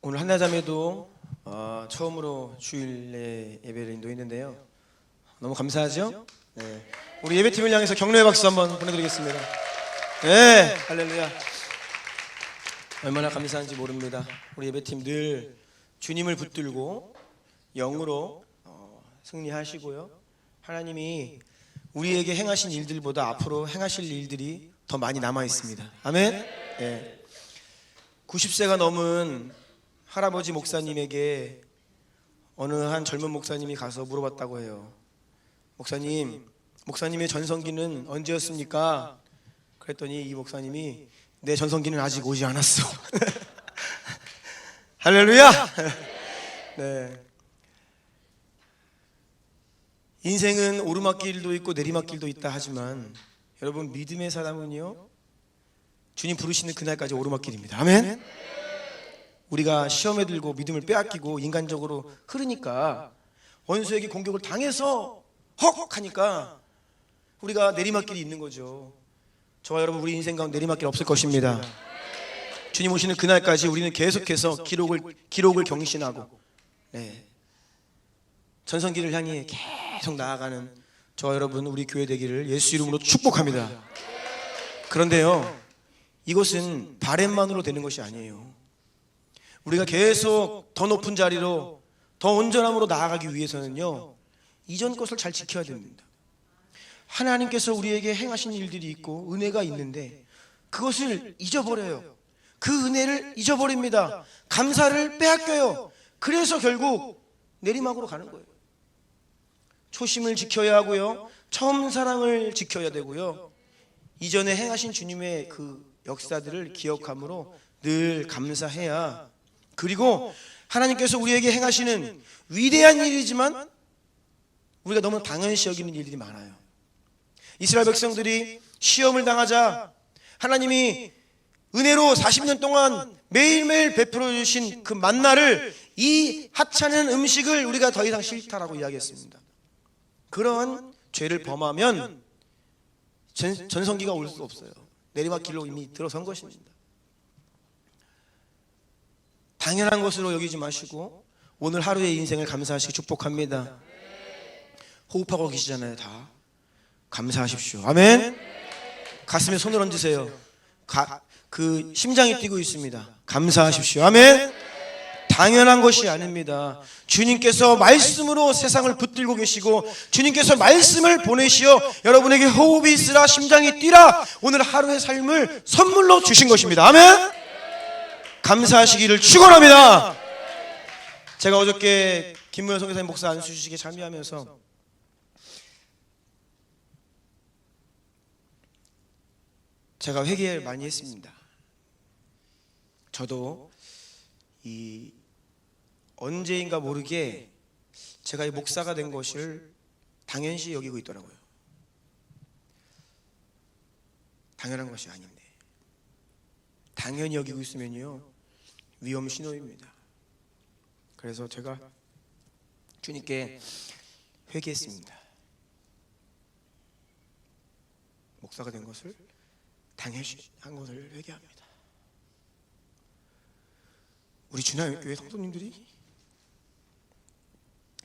오늘 한나자매도 처음으로 주일에 예배를 인도했는데요. 너무 감사하죠? 네. 우리 예배팀을 향해서 격려의 박수 한번 보내드리겠습니다. 네, 할렐루야. 얼마나 감사한지 모릅니다. 우리 예배팀 늘 주님을 붙들고 영으로 승리하시고요. 하나님이 우리에게 행하신 일들보다 앞으로 행하실 일들이 더 많이 남아 있습니다. 아멘. 네. 90세가 넘은 할아버지 목사님에게 어느 한 젊은 목사님이 가서 물어봤다고 해요. 목사님의 전성기는 언제였습니까? 그랬더니 이 목사님이 내 전성기는 아직 오지 않았어. 할렐루야. 네. 인생은 오르막길도 있고 내리막길도 있다 하지만 여러분, 믿음의 사람은요, 주님 부르시는 그날까지 오르막길입니다. 아멘. 우리가 시험에 들고 믿음을 빼앗기고 인간적으로 흐르니까 원수에게 공격을 당해서 헉 하니까 우리가 내리막길이 있는 거죠. 저와 여러분, 우리 인생 가운데 내리막길 없을 것입니다. 주님 오시는 그날까지 우리는 계속해서 기록을 경신하고 전성기를 향해 계속 나아가는 저와 여러분, 우리 교회 되기를 예수 이름으로 축복합니다. 그런데요, 이것은 바램만으로 되는 것이 아니에요. 우리가 계속 더 높은 자리로, 더 온전함으로 나아가기 위해서는요, 이전 것을 잘 지켜야 됩니다. 하나님께서 우리에게 행하신 일들이 있고 은혜가 있는데 그것을 잊어버려요. 그 은혜를 잊어버립니다. 감사를 빼앗겨요. 그래서 결국 내리막으로 가는 거예요. 초심을 지켜야 하고요, 처음 사랑을 지켜야 되고요, 이전에 행하신 주님의 그 역사들을 기억함으로 늘 감사해야, 그리고 하나님께서 우리에게 행하시는 위대한 일이지만 우리가 너무 당연시 여기는 일들이 많아요. 이스라엘 백성들이 시험을 당하자 하나님이 은혜로 40년 동안 매일매일 베풀어 주신 그 만나를, 이 하찮은 음식을 우리가 더 이상 싫다라고 이야기했습니다. 그러한 죄를 범하면 전성기가 올 수 없어요. 내리막길로 이미 들어선 것입니다. 당연한 것으로 여기지 마시고 오늘 하루의 인생을 감사하시기 축복합니다. 호흡하고 계시잖아요. 다 감사하십시오. 아멘. 가슴에 손을 얹으세요. 그 심장이 뛰고 있습니다. 감사하십시오. 아멘. 당연한 것이 아닙니다. 주님께서 말씀으로 세상을 붙들고 계시고 주님께서 말씀을 보내시어 여러분에게 호흡이 있으라 심장이 뛰라 오늘 하루의 삶을 선물로 주신 것입니다. 아멘. 감사하시기를 축원합니다. 제가 어저께 김무현 선교사님 목사 안수식에 참여하면서 제가 회개를 많이 했습니다. 저도 언제인가 모르게 제가 이 목사가 된 것을 당연시 여기고 있더라고요. 당연한 것이 아닌데 당연히 여기고 있으면요, 위험 신호입니다. 그래서 제가 주님께 회개했습니다. 목사가 된 것을 당연시 한 것을 회개합니다. 우리 주나교회 성도님들이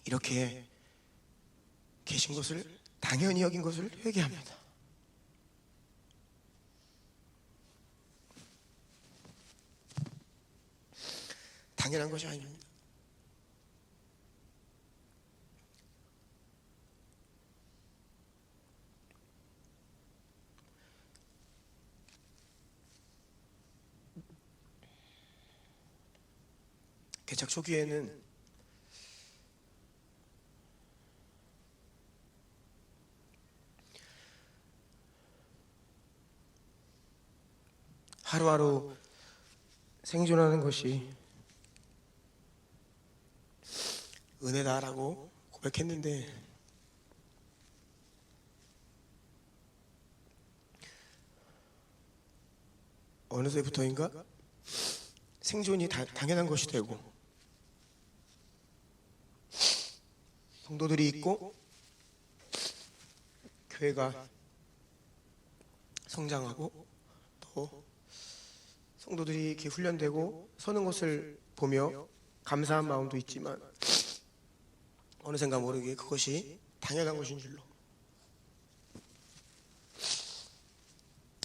이렇게 계신 것을 당연히 여긴 것을 회개합니다. 당연한 것이 아닙니다. 개척 초기에는 하루하루 생존하는 것이 은혜다라고 고백했는데 어느새부터인가 생존이 당연한 것이 되고 성도들이 있고 교회가 성장하고 또 성도들이 이렇게 훈련되고 서는 것을 보며 감사한 마음도 있지만 어느샌가 모르게 그것이 당연한 것인 줄로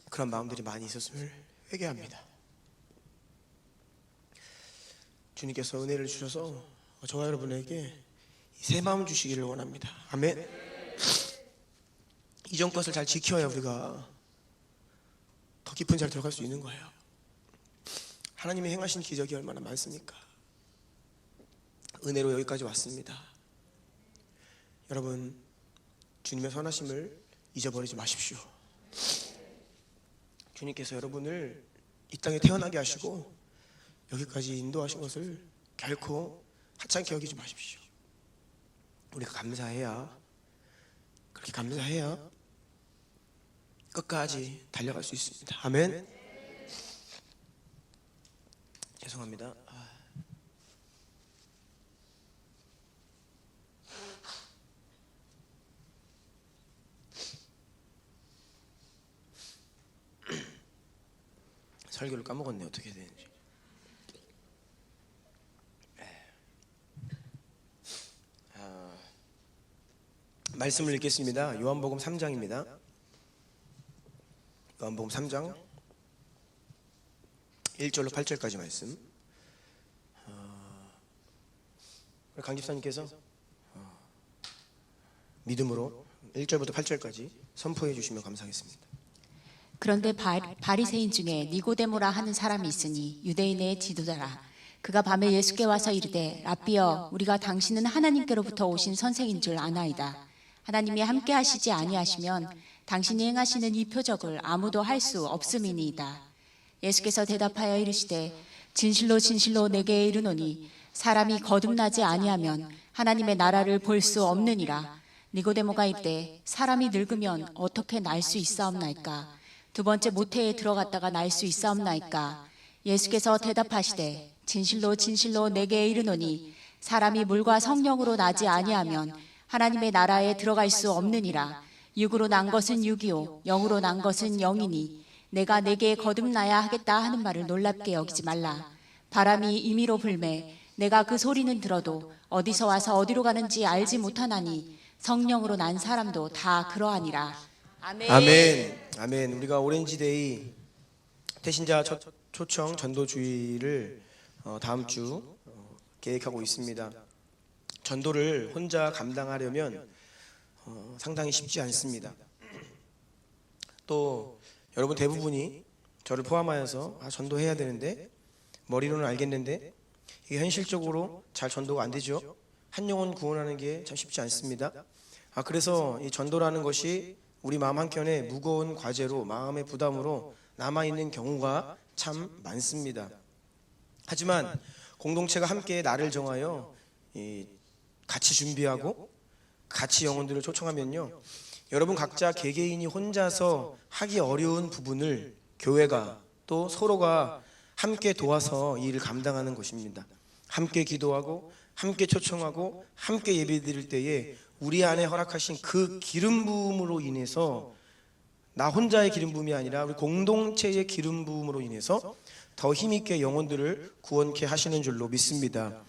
그런 마음들이 많이 있었음을 회개합니다. 주님께서 은혜를 주셔서 저와 여러분에게 새 마음 주시기를 원합니다. 아멘. 이전 것을 잘 지켜야 우리가 더 깊은 자리에 들어갈 수 있는 거예요. 하나님이 행하신 기적이 얼마나 많습니까? 은혜로 여기까지 왔습니다. 여러분, 주님의 선하심을 잊어버리지 마십시오. 주님께서 여러분을 이 땅에 태어나게 하시고 여기까지 인도하신 것을 결코 하찮게 여기지 마십시오. 우리가 감사해야, 그렇게 감사해야 끝까지 달려갈 수 있습니다. 아멘. 죄송합니다. 설교를 까먹었네. 어떻게 되는지. 말씀을 읽겠습니다. 요한복음 3장입니다. 요한복음 3장 1절로 8절까지 말씀. 강 집사님께서 믿음으로 1절부터 8절까지 선포해 주시면 감사하겠습니다. 그런데 바리새인 중에 니고데모라 하는 사람이 있으니 유대인의 지도자라. 그가 밤에 예수께 와서 이르되 라삐여, 우리가 당신은 하나님께로부터 오신 선생인 줄 아나이다. 하나님이 함께 하시지 아니하시면 당신이 행하시는 이 표적을 아무도 할 수 없음이니이다. 예수께서 대답하여 이르시되 진실로 진실로 내게 이르노니 사람이 거듭나지 아니하면 하나님의 나라를 볼 수 없느니라. 니고데모가 이르되 사람이 늙으면 어떻게 날 수 있사옵나이까? 두 번째 모태에 들어갔다가 날 수 있사옵나이까? 예수께서 대답하시되 진실로 진실로 내게 이르노니 사람이 물과 성령으로 나지 아니하면 하나님의 나라에 들어갈 수 없느니라. 육으로 난 것은 육이요 영으로 난 것은 영이니 내가 내게 거듭나야 하겠다 하는 말을 놀랍게 여기지 말라. 바람이 임의로 불매 내가 그 소리는 들어도 어디서 와서 어디로 가는지 알지 못하나니 성령으로 난 사람도 다 그러하니라. 아멘. 아멘. 아멘. 우리가 오렌지데이 태신자 초청 전도주의를 다음 주 계획하고 있습니다. 전도를 혼자 감당하려면 상당히 쉽지 않습니다. 또 여러분 대부분이 저를 포함하여서 전도해야 되는데 머리로는 알겠는데 이게 현실적으로 잘 전도가 안 되죠. 한 영혼 구원하는 게 참 쉽지 않습니다. 그래서 이 전도라는 것이 우리 마음 한켠에 무거운 과제로, 마음의 부담으로 남아있는 경우가 참 많습니다. 하지만 공동체가 함께 날을 정하여 같이 준비하고 같이 영혼들을 초청하면요, 여러분 각자 개개인이 혼자서 하기 어려운 부분을 교회가 또 서로가 함께 도와서 이 일을 감당하는 것입니다. 함께 기도하고 함께 초청하고 함께 예배드릴 때에 우리 안에 허락하신 그 기름 부음으로 인해서, 나 혼자의 기름 부음이 아니라 우리 공동체의 기름 부음으로 인해서 더 힘있게 영혼들을 구원케 하시는 줄로 믿습니다.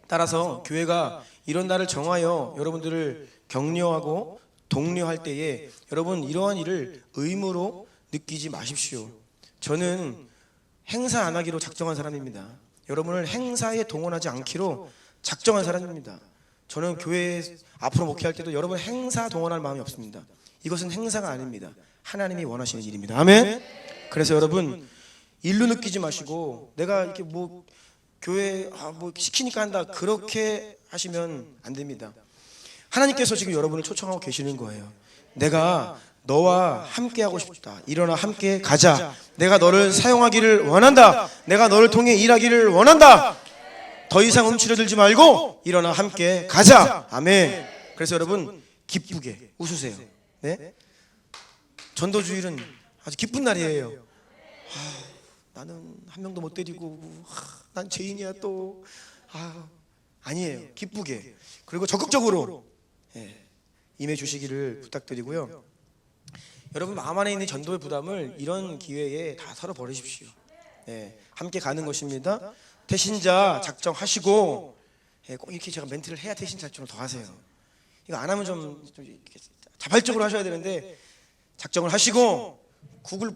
따라서 교회가 이런 날을 정하여 여러분들을 격려하고 독려할 때에 여러분 이러한 일을 의무로 느끼지 마십시오. 저는 행사 안 하기로 작정한 사람입니다. 여러분을 행사에 동원하지 않기로 작정한 사람입니다. 저는 교회에 앞으로 목회할 때도 여러분 행사 동원할 마음이 없습니다. 이것은 행사가 아닙니다. 하나님이 원하시는 일입니다. 아멘. 그래서 여러분 일로 느끼지 마시고 내가 이렇게 교회 시키니까 한다, 그렇게 하시면 안 됩니다. 하나님께서 지금 여러분을 초청하고 계시는 거예요. 내가 너와 함께 하고 싶다. 일어나 함께 가자. 내가 너를 사용하기를 원한다. 내가 너를 통해 일하기를 원한다. 더 이상 움츠러들지 말고 일어나 함께 가자. 아멘. 그래서 여러분 기쁘게 웃으세요. 네? 전도주일은 아주 기쁜 날이에요. 나는 한 명도 못 데리고 난 죄인이야 또. 아니에요. 기쁘게 그리고 적극적으로 임해 주시기를 부탁드리고요. 여러분 마음 안에 있는 전도의 부담을 이런 기회에 다 털어버리십시오. 함께 가는 것입니다. 대신자 작정하시고, 꼭 이렇게 제가 멘트를 해야 대신자 작정을 더 하세요. 이거 안 하면 좀 이렇게 자발적으로 하셔야 되는데, 작정을 하시고 구글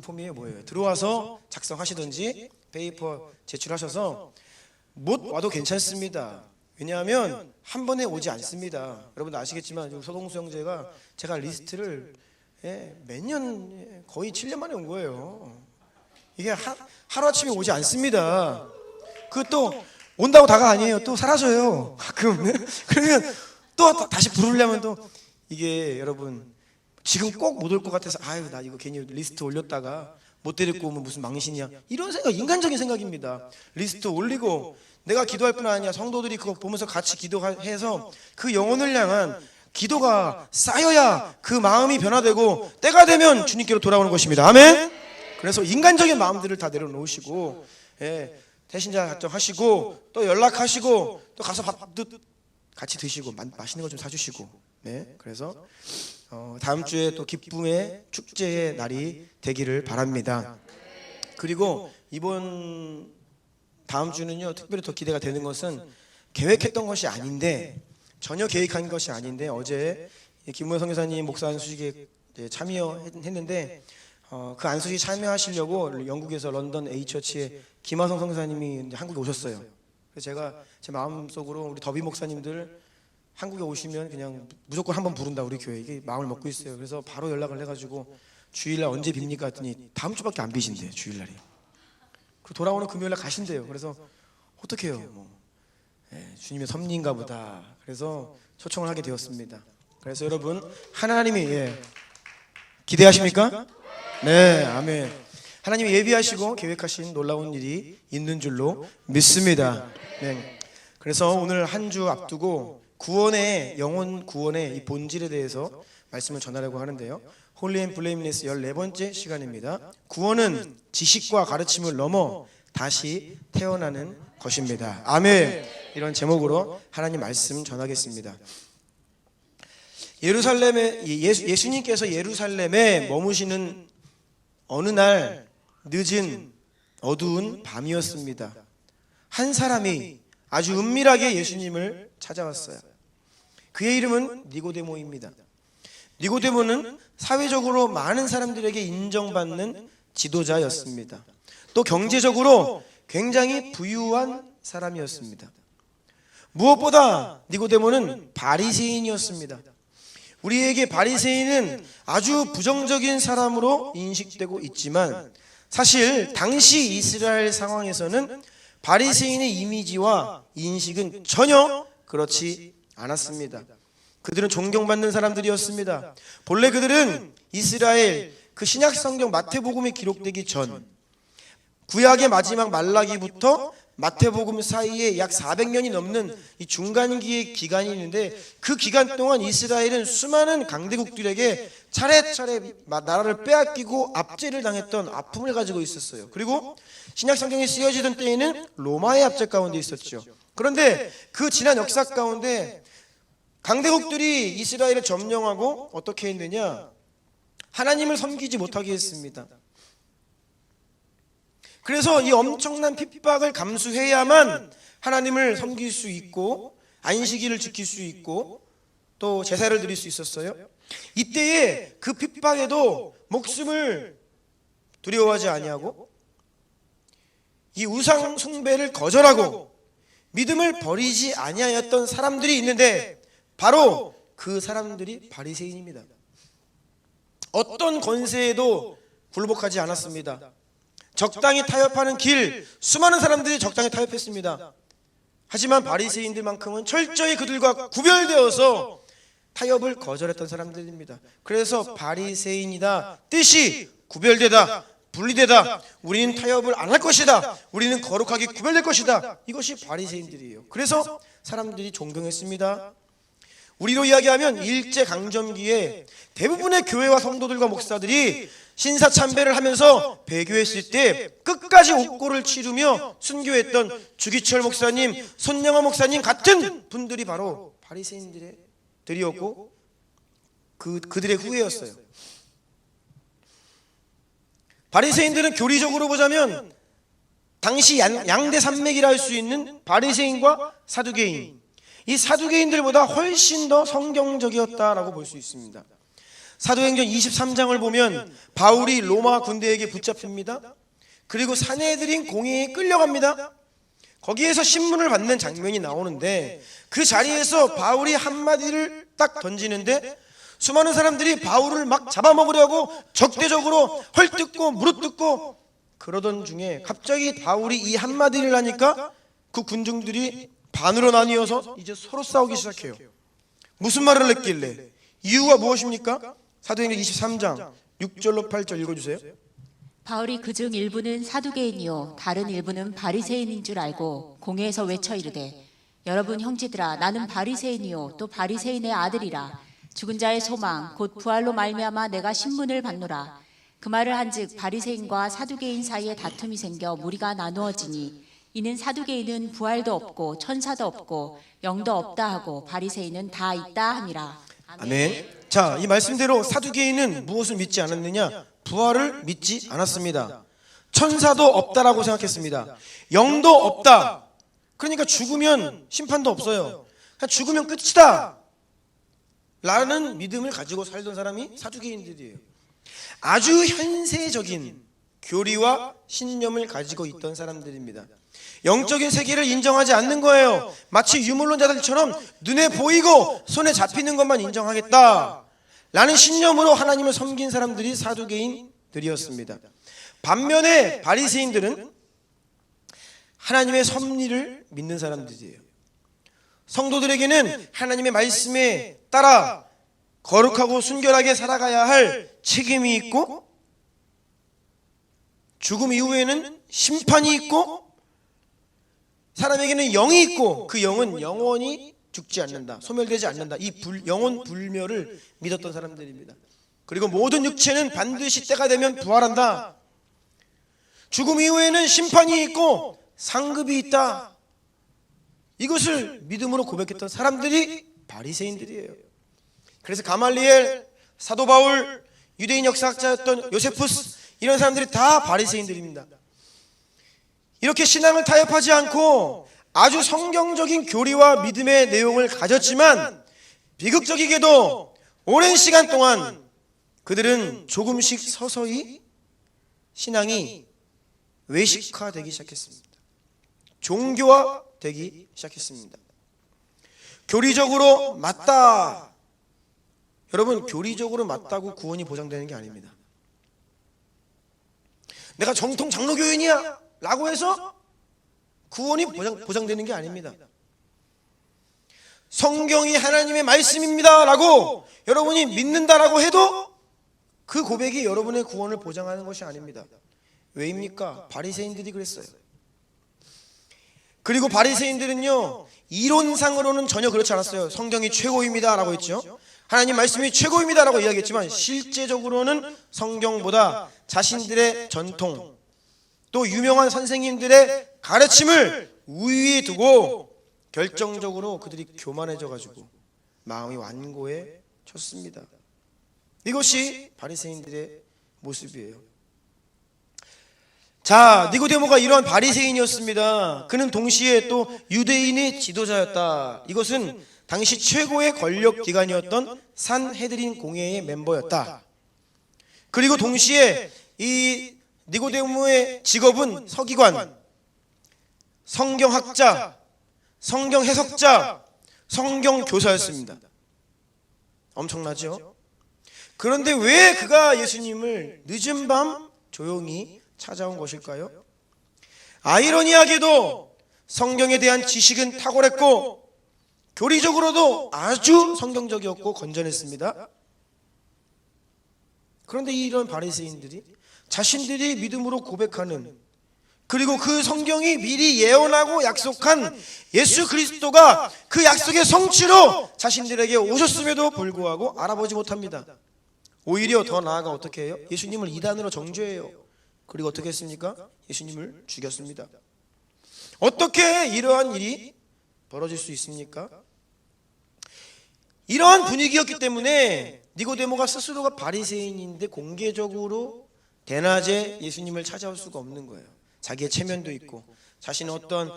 폼이에요, 뭐예요? 들어와서 작성하시든지 페이퍼 제출하셔서 못 와도 괜찮습니다. 왜냐하면 한 번에 오지 않습니다. 여러분들 아시겠지만 서동수 형제가 제가 리스트를 몇 년, 거의 7년 만에 온 거예요. 이게 하루아침에 오지 않습니다. 그 또 온다고 다가 아니에요. 또 사라져요, 가끔. 그러면 또 다시 부르려면 또 이게 여러분 지금 꼭 못 올 것 같아서 아유 나 이거 괜히 리스트 올렸다가 못 데리고 오면 무슨 망신이야, 이런 생각, 인간적인 생각입니다. 리스트 올리고 내가 기도할 뿐 아니야 성도들이 그거 보면서 같이 기도해서 그 영혼을 향한 기도가 쌓여야 그 마음이 변화되고 때가 되면 주님께로 돌아오는 것입니다. 아멘. 그래서 인간적인 마음들을 다 내려놓으시고 대신자 작정하시고 또 연락하시고 또 가서 밥도 같이 드시고 맛있는 거 좀 사주시고, 그래서 다음 주에 또 기쁨의 축제의 날이 되기를 바랍니다. 그리고 이번 다음 주는요, 특별히 더 기대가 되는 것은 계획했던 것이 아닌데, 전혀 계획한 것이 아닌데, 어제 김무현 선교사님 목사 안수식에 참여했는데, 그 안수식 참여하시려고 영국에서 런던 A처치에 김하성 선교사님이 한국에 오셨어요. 그래서 제가 제 마음속으로 우리 더비 목사님들 한국에 오시면 그냥 무조건 한번 부른다, 우리 교회. 이게 마음을 먹고 있어요. 그래서 바로 연락을 해가지고 주일날 언제 빕니까 했더니 다음 주밖에 안 비신대요, 주일날이. 그리고 돌아오는 금요일날 가신대요. 그래서 어떡해요, 주님의 섭리인가 보다. 그래서 초청을 하게 되었습니다. 그래서 여러분 하나님이 기대하십니까? 네, 아멘. 하나님이 예비하시고 계획하신 놀라운 일이 있는 줄로 믿습니다. 네. 그래서 오늘 한 주 앞두고 구원의, 영혼 구원의 이 본질에 대해서 말씀을 전하려고 하는데요, 홀리 앤 블레임리스 14번째 시간입니다. 구원은 지식과 가르침을 넘어 다시 태어나는 것입니다. 아멘. 이런 제목으로 하나님 말씀 전하겠습니다. 예루살렘에 예수님께서 예루살렘에 머무시는 어느 날 늦은 어두운 밤이었습니다. 한 사람이 아주 은밀하게 예수님을 찾아왔어요. 그의 이름은 니고데모입니다. 니고데모는 사회적으로 많은 사람들에게 인정받는 지도자였습니다. 또 경제적으로 굉장히 부유한 사람이었습니다. 무엇보다 니고데모는 바리새인이었습니다. 우리에게 바리새인은 아주 부정적인 사람으로 인식되고 있지만, 사실 당시 이스라엘 상황에서는 바리새인의 이미지와 인식은 전혀 그렇지 않았습니다. 그들은 존경받는 사람들이었습니다. 본래 그들은 이스라엘 그 신약 성경 마태복음에 기록되기 전, 구약의 마지막 말라기부터 마태복음 사이에 약 400년이 넘는 이 중간기의 기간이 있는데, 그 기간 동안 이스라엘은 수많은 강대국들에게 차례차례 나라를 빼앗기고 압제를 당했던 아픔을 가지고 있었어요. 그리고 신약 성경이 쓰여지던 때에는 로마의 압제 가운데 있었죠. 그런데 그 지난 역사 가운데 강대국들이 이스라엘을 점령하고 어떻게 했느냐, 하나님을 섬기지 못하게 했습니다. 그래서 이 엄청난 핍박을 감수해야만 하나님을 섬길 수 있고 안식일을 지킬 수 있고 또 제사를 드릴 수 있었어요. 이때에 그 핍박에도 목숨을 두려워하지 아니하고 이 우상 숭배를 거절하고 믿음을 버리지 아니하였던 사람들이 있는데, 바로 그 사람들이 바리새인입니다. 어떤 권세에도 굴복하지 않았습니다. 적당히 타협하는 길, 수많은 사람들이 적당히 타협했습니다. 하지만 바리새인들만큼은 철저히 그들과 구별되어서 타협을 거절했던 사람들입니다. 그래서 바리새인이다 뜻이 구별되다, 분리되다, 우리는 타협을 안 할 것이다, 우리는 거룩하게 구별될 것이다, 이것이 바리새인들이에요. 그래서 사람들이 존경했습니다. 우리로 이야기하면 일제강점기에 대부분의 교회와 성도들과 목사들이 신사참배를 하면서 배교했을 때 끝까지 옥고를 치르며 순교했던 주기철 목사님, 손영화 목사님 같은 분들이 바로 바리새인들이었고 그들의 후예였어요. 바리새인들은 교리적으로 보자면 당시 양대 산맥이라 할 수 있는 바리새인과 사두개인, 이 사두개인들보다 훨씬 더 성경적이었다라고 볼 수 있습니다. 사도행전 23장을 보면 바울이 로마 군대에게 붙잡힙니다. 그리고 사내들인 공회에 끌려갑니다. 거기에서 신문을 받는 장면이 나오는데 그 자리에서 바울이 한마디를 딱 던지는데 수많은 사람들이 바울을 막 잡아먹으려고 적대적으로 헐뜯고 물어뜯고 그러던 중에 갑자기 바울이 이 한마디를 하니까 그 군중들이 반으로 나뉘어서 이제 서로 싸우기 시작해요. 무슨 말을 했길래? 이유가 무엇입니까? 사도행전 23장 6절로 8절 읽어주세요. 바울이 그중 일부는 사두개인이요 다른 일부는 바리새인인 줄 알고 공회에서 외쳐 이르되 여러분 형제들아 나는 바리새인이요 또 바리새인의 아들이라 죽은 자의 소망 곧 부활로 말미암아 내가 신문을 받노라. 그 말을 한즉 바리새인과 사두개인 사이에 다툼이 생겨 무리가 나누어지니 이는 사두개인은 부활도 없고 천사도 없고 영도 없다 하고 바리새인은 다 있다 함이라. 아멘. 자, 이 말씀대로 사두개인은 무엇을 믿지 않았느냐? 부활을 믿지 않았습니다. 천사도 없다라고 생각했습니다. 영도 없다. 그러니까 죽으면 심판도 없어요. 그냥 죽으면 끝이다 라는 믿음을 가지고 살던 사람이 사두개인들이에요. 아주 현세적인 교리와 신념을 가지고 있던 사람들입니다. 영적인 세계를 인정하지 않는 거예요. 마치 유물론자들처럼 눈에 보이고 손에 잡히는 것만 인정하겠다 라는 신념으로 하나님을 섬긴 사람들이 사두개인들이었습니다. 반면에 바리새인들은 하나님의 섭리를 믿는 사람들이에요. 성도들에게는 하나님의 말씀에 따라 거룩하고 순결하게 살아가야 할 책임이 있고 죽음 이후에는 심판이 있고 사람에게는 영이 있고 그 영은 영원히 죽지 않는다, 소멸되지 않는다, 이 영혼 불멸을 믿었던 사람들입니다. 그리고 모든 육체는 반드시 때가 되면 부활한다, 죽음 이후에는 심판이 있고 상급이 있다, 이것을 믿음으로 고백했던 사람들이 바리새인들이에요. 그래서 가말리엘, 사도 바울, 유대인 역사학자였던 요세푸스, 이런 사람들이 다 바리새인들입니다. 이렇게 신앙을 타협하지 않고 아주 성경적인 교리와 믿음의 내용을 가졌지만 비극적이게도 오랜 시간 동안 그들은 조금씩 서서히 신앙이 외식화되기 시작했습니다. 종교화되기 시작했습니다. 교리적으로 맞다. 여러분, 교리적으로 맞다고 구원이 보장되는 게 아닙니다. 내가 정통 장로교인이야 라고 해서 구원이 보장되는 게 아닙니다. 성경이 하나님의 말씀입니다 라고 여러분이 믿는다라고 해도 그 고백이 여러분의 구원을 보장하는 것이 아닙니다. 왜입니까? 바리새인들이 그랬어요. 그리고 바리새인들은요, 이론상으로는 전혀 그렇지 않았어요. 성경이 최고입니다 라고 했죠. 하나님 말씀이 최고입니다 라고 이야기했지만 실제적으로는 성경보다 자신들의 전통, 또 유명한 선생님들의 가르침을 우위에 두고 결정적으로 그들이 교만해져가지고 마음이 완고해졌습니다. 이것이 바리새인들의 모습이에요. 자, 니고데모가 이러한 바리새인이었습니다. 그는 동시에 또 유대인의 지도자였다. 이것은 당시 최고의 권력기관이었던 산헤드린 공회의 멤버였다. 그리고 동시에 이 니고데모의 직업은 서기관, 성경학자, 성경해석자, 성경교사였습니다. 엄청나죠? 그런데 왜 그가 예수님을 늦은 밤 조용히 찾아온 것일까요? 아이러니하게도 성경에 대한 지식은 탁월했고 교리적으로도 아주 성경적이었고 건전했습니다. 그런데 이런 바리새인들이 자신들이 믿음으로 고백하는, 그리고 그 성경이 미리 예언하고 약속한 예수 그리스도가 그 약속의 성취로 자신들에게 오셨음에도 불구하고 알아보지 못합니다. 오히려 더 나아가 어떻게 해요? 예수님을 이단으로 정죄해요. 그리고 어떻게 했습니까? 예수님을 죽였습니다. 어떻게 이러한 일이 벌어질 수 있습니까? 이러한 분위기였기 때문에 니고데모가 스스로가 바리새인인데 공개적으로 대낮에 예수님을 찾아올 수가 없는 거예요. 자기의 체면도 있고 자신의 어떤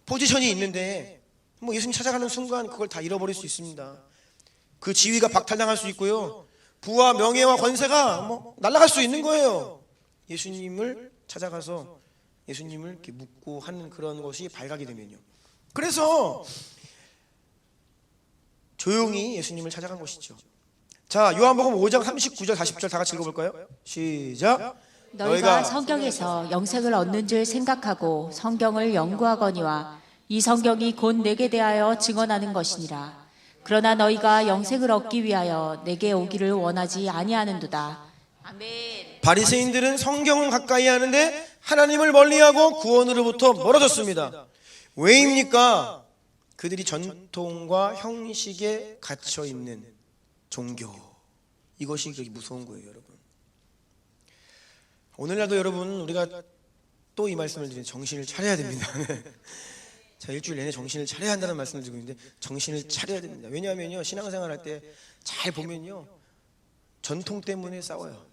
포지션이 있는데 뭐 예수님 찾아가는 순간 그걸 다 잃어버릴 수 있습니다. 그 지위가 박탈당할 수 있고요. 부와 명예와 권세가 뭐 날아갈 수 있는 거예요. 예수님을 찾아가서 예수님을 이렇게 묻고 하는 그런 것이 발각이 되면요. 그래서 조용히 예수님을 찾아간 것이죠. 자, 요한복음 5장 39절 40절 다 같이 읽어볼까요? 시작. 너희가 성경에서 영생을 얻는 줄 생각하고 성경을 연구하거니와 이 성경이 곧 내게 대하여 증언하는 것이니라. 그러나 너희가 영생을 얻기 위하여 내게 오기를 원하지 아니하는도다. 아멘. 바리새인들은 성경은 가까이 하는데 하나님을 멀리하고 구원으로부터 멀어졌습니다. 왜입니까? 그들이 전통과 형식에 갇혀 있는 종교. 이것이 그렇게 무서운 거예요, 여러분. 오늘날도 여러분 우리가 또 이 말씀을 드리는 정신을 차려야 됩니다. 자, 일주일 내내 정신을 차려야 한다는 말씀을 드리고 있는데 정신을 차려야 됩니다. 왜냐하면요, 신앙생활 할 때 잘 보면요, 전통 때문에 싸워요.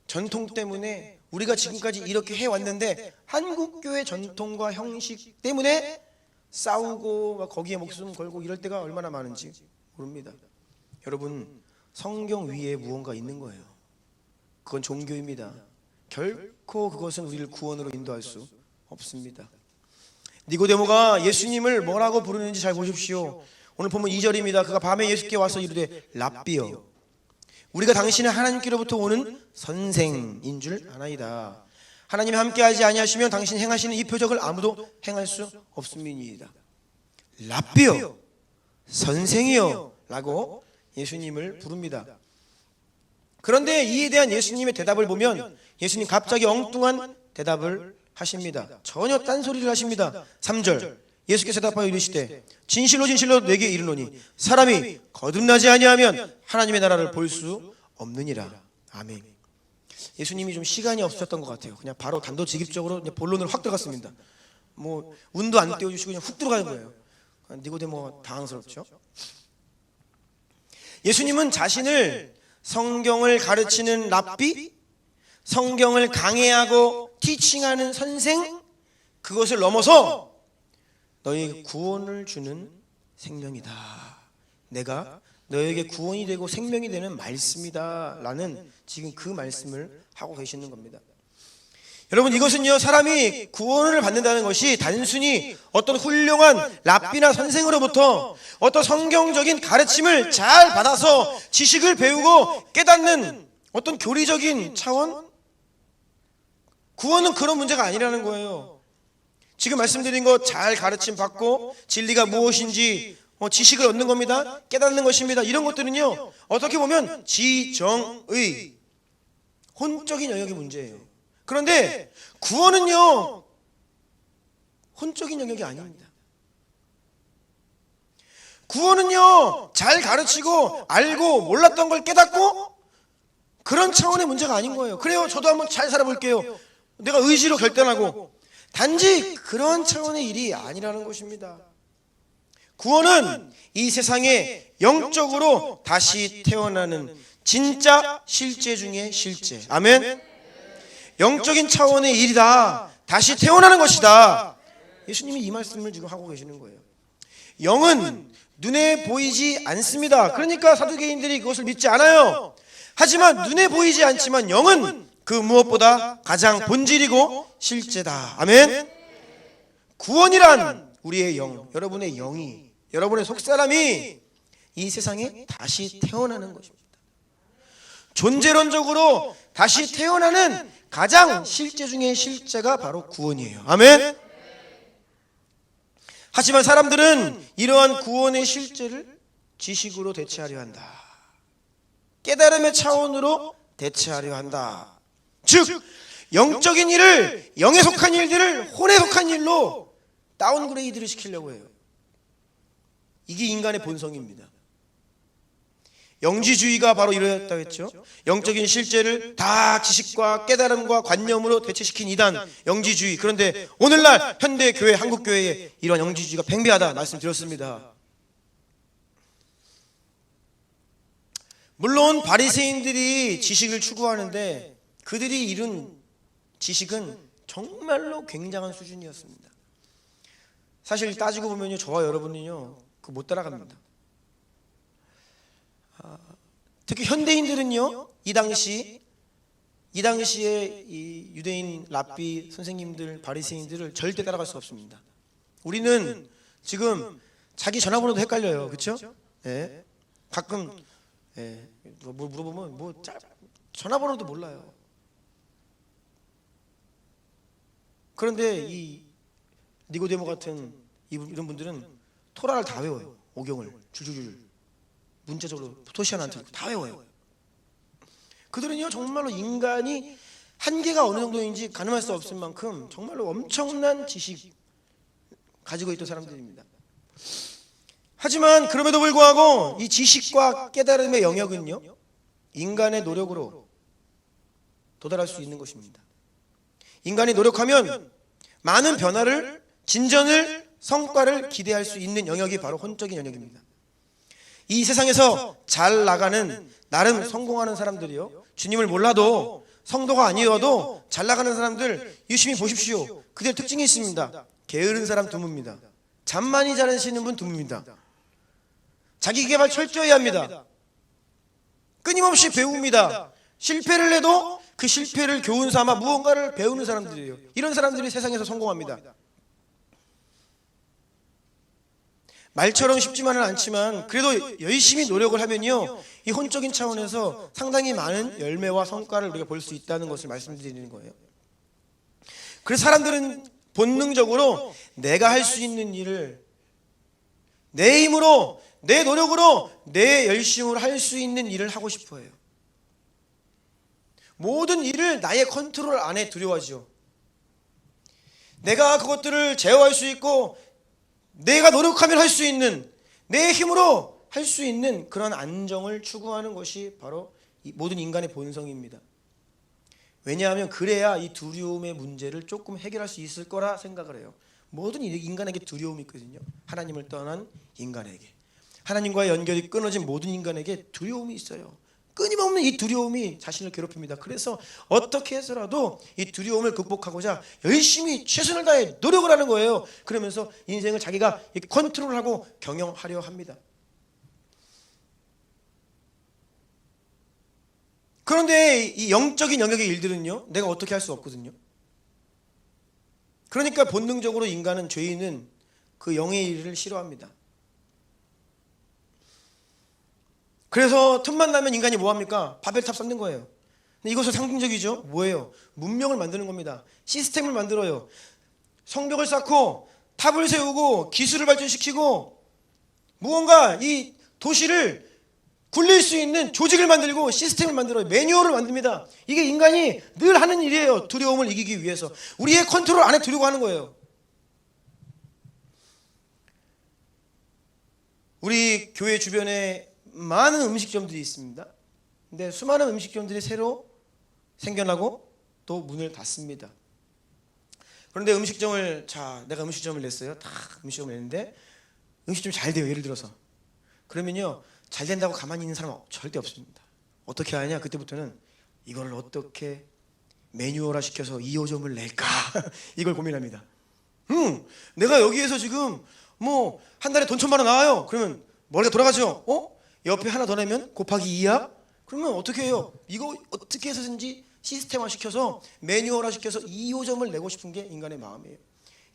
전통 때문에 우리가 지금까지 이렇게 해왔는데 한국교회 전통과 형식 때문에 싸우고 거기에 목숨 걸고 이럴 때가 얼마나 많은지 모릅니다. 여러분, 성경 위에 무언가 있는 거예요. 그건 종교입니다. 결코 그것은 우리를 구원으로 인도할 수 없습니다. 니고데모가 예수님을 뭐라고 부르는지 잘 보십시오. 오늘 보면 2절입니다. 그가 밤에 예수께 와서 이르되 랍비여, 우리가 당신은 하나님께로부터 오는 선생인 줄 아나이다. 하나님이 함께하지 아니하시면 당신이 행하시는 이 표적을 아무도 행할 수 없음이니이다. 랍비여, 선생이여 라고 예수님을 부릅니다. 그런데 이에 대한 예수님의 대답을 보면 예수님 갑자기 엉뚱한 대답을 하십니다. 전혀 딴소리를 하십니다. 3절, 예수께서 대답하여 이르시되 진실로 진실로 내게 이르노니 사람이 거듭나지 아니하면 하나님의 나라를 볼 수 없느니라. 아멘. 예수님이 좀 시간이 없으셨던 것 같아요. 그냥 바로 단도직입적으로 그냥 본론으로 확 들어갔습니다. 뭐 운도 안 띄워주시고 그냥 훅 들어가는 거예요. 니고데모 당황스럽죠. 예수님은 자신을 성경을 가르치는 랍비, 성경을 강해하고 티칭하는 선생, 그것을 넘어서 너희에게 구원을 주는 생명이다. 내가 너에게 구원이 되고 생명이 되는 말씀이다 라는 지금 그 말씀을 하고 계시는 겁니다. 여러분, 이것은요, 사람이 구원을 받는다는 것이 단순히 어떤 훌륭한 랍비나 선생으로부터 어떤 성경적인 가르침을 잘 받아서 지식을 배우고 깨닫는 어떤 교리적인 차원? 구원은 그런 문제가 아니라는 거예요. 지금 말씀드린 것 잘 가르침 받고 진리가 무엇인지 지식을 얻는 겁니다. 깨닫는 것입니다. 이런 것들은요, 어떻게 보면 지정의 혼적인 영역의 문제예요. 그런데 구원은요, 혼적인 영역이 아닙니다. 구원은요, 잘 가르치고 알고 몰랐던 걸 깨닫고 그런 차원의 문제가 아닌 거예요. 그래요, 저도 한번 잘 살아볼게요. 내가 의지로 결단하고. 단지 그런 차원의 일이 아니라는 것입니다. 구원은 이 세상에 영적으로 다시 태어나는 진짜 실제 중에 실제. 아멘. 영적인 차원의 일이다. 다시 태어나는 것이다. 예수님이 이 말씀을 지금 하고 계시는 거예요. 영은 눈에 보이지 않습니다. 그러니까 사두개인들이 그것을 믿지 않아요. 하지만 눈에 보이지 않지만 영은 그 무엇보다 가장 본질이고 실제다. 아멘. 구원이란 우리의 영, 여러분의 영이, 여러분의 속사람이 이 세상에 다시 태어나는 것입니다. 존재론적으로 다시 태어나는 가장 실제 중에 실제가 바로 구원이에요. 아멘. 하지만 사람들은 이러한 구원의 실제를 지식으로 대체하려 한다. 깨달음의 차원으로 대체하려 한다. 즉, 영적인 일을, 영에 속한 일들을 혼에 속한 일로 다운그레이드를 시키려고 해요. 이게 인간의 본성입니다. 영지주의가 바로 이러했다고 했죠. 영적인 실제를 다 지식과 깨달음과 관념으로 대체시킨 이단, 영지주의. 그런데 오늘날 현대교회, 한국교회에 이런 영지주의가 팽배하다 말씀드렸습니다. 물론 바리새인들이 지식을 추구하는데 그들이 이룬 지식은 정말로 굉장한 수준이었습니다. 사실 따지고 보면요, 저와 여러분은요 그 못 따라갑니다. 특히 현대인들은요 이 당시에 이 유대인 랍비 선생님들, 바리새인들을 절대 따라갈 수 없습니다. 우리는 지금 자기 전화번호도 헷갈려요, 그렇죠? 예. 가끔 뭐 물어보면 전화번호도 몰라요. 그런데 이 니고데모 같은 이런 분들은 토라를 다 외워요. 오경을 줄줄줄 문자적으로 토시아나 틀고 다 외워요. 그들은요 정말로 인간이 한계가 어느 정도인지 가늠할 수 없을 만큼 정말로 엄청난 지식 가지고 있던 사람들입니다. 하지만 그럼에도 불구하고 이 지식과 깨달음의 영역은요 인간의 노력으로 도달할 수 있는 것입니다. 인간이 노력하면 많은 변화를, 진전을, 성과를 기대할 수 있는 영역이 바로 혼적인 영역입니다. 이 세상에서 잘 나가는, 나름 성공하는 사람들이요, 주님을 몰라도 성도가 아니어도 잘 나가는 사람들 유심히 보십시오. 그들 특징이 있습니다. 게으른 사람 드뭅니다. 잠 많이 자시는 분 드뭅니다. 자기 개발 철저히 합니다. 끊임없이 배웁니다. 실패를 해도 그 실패를 교훈 삼아 무언가를 배우는 사람들이에요. 이런 사람들이 세상에서 성공합니다. 말처럼 쉽지만은 않지만 그래도 열심히 노력을 하면요 이 혼적인 차원에서 상당히 많은 열매와 성과를 우리가 볼 수 있다는 것을 말씀드리는 거예요. 그래서 사람들은 본능적으로 내가 할 수 있는 일을 내 힘으로, 내 노력으로, 내 열심으로 할 수 있는 일을 하고 싶어 해요. 모든 일을 나의 컨트롤 안에 두려워하죠. 내가 그것들을 제어할 수 있고 내가 노력하면 할 수 있는, 내 힘으로 할 수 있는 그런 안정을 추구하는 것이 바로 이 모든 인간의 본성입니다. 왜냐하면 그래야 이 두려움의 문제를 조금 해결할 수 있을 거라 생각을 해요. 모든 인간에게 두려움이 있거든요. 하나님을 떠난 인간에게, 하나님과의 연결이 끊어진 모든 인간에게 두려움이 있어요. 끊임없는 이 두려움이 자신을 괴롭힙니다. 그래서 어떻게 해서라도 이 두려움을 극복하고자 열심히 최선을 다해 노력을 하는 거예요. 그러면서 인생을 자기가 컨트롤하고 경영하려 합니다. 그런데 이 영적인 영역의 일들은요 내가 어떻게 할 수 없거든요. 그러니까 본능적으로 인간은, 죄인은 그 영의 일을 싫어합니다. 그래서 틈만 나면 인간이 뭐합니까? 바벨탑 쌓는 거예요. 근데 이것은 상징적이죠. 뭐예요? 문명을 만드는 겁니다. 시스템을 만들어요. 성벽을 쌓고 탑을 세우고 기술을 발전시키고 무언가 이 도시를 굴릴 수 있는 조직을 만들고 시스템을 만들어요. 매뉴얼을 만듭니다. 이게 인간이 늘 하는 일이에요. 두려움을 이기기 위해서. 우리의 컨트롤 안에 두려고 하는 거예요. 우리 교회 주변에 많은 음식점들이 있습니다. 근데 수많은 음식점들이 새로 생겨나고 또 문을 닫습니다. 그런데 내가 음식점을 냈어요. 다 음식점을 냈는데 음식점이 잘 돼요. 예를 들어서. 그러면요 잘 된다고 가만히 있는 사람은 절대 없습니다. 어떻게 하냐? 그때부터는 이걸 어떻게 매뉴얼화 시켜서 2호점을 낼까? 이걸 고민합니다. 내가 여기에서 지금 뭐 한 달에 돈 1,000만 원 나와요. 그러면 머리가 돌아가죠. 옆에 하나 더 내면 곱하기 2야? 그러면 어떻게 해요? 이거 어떻게 해서든지 시스템화 시켜서 매뉴얼화 시켜서 2호점을 내고 싶은 게 인간의 마음이에요.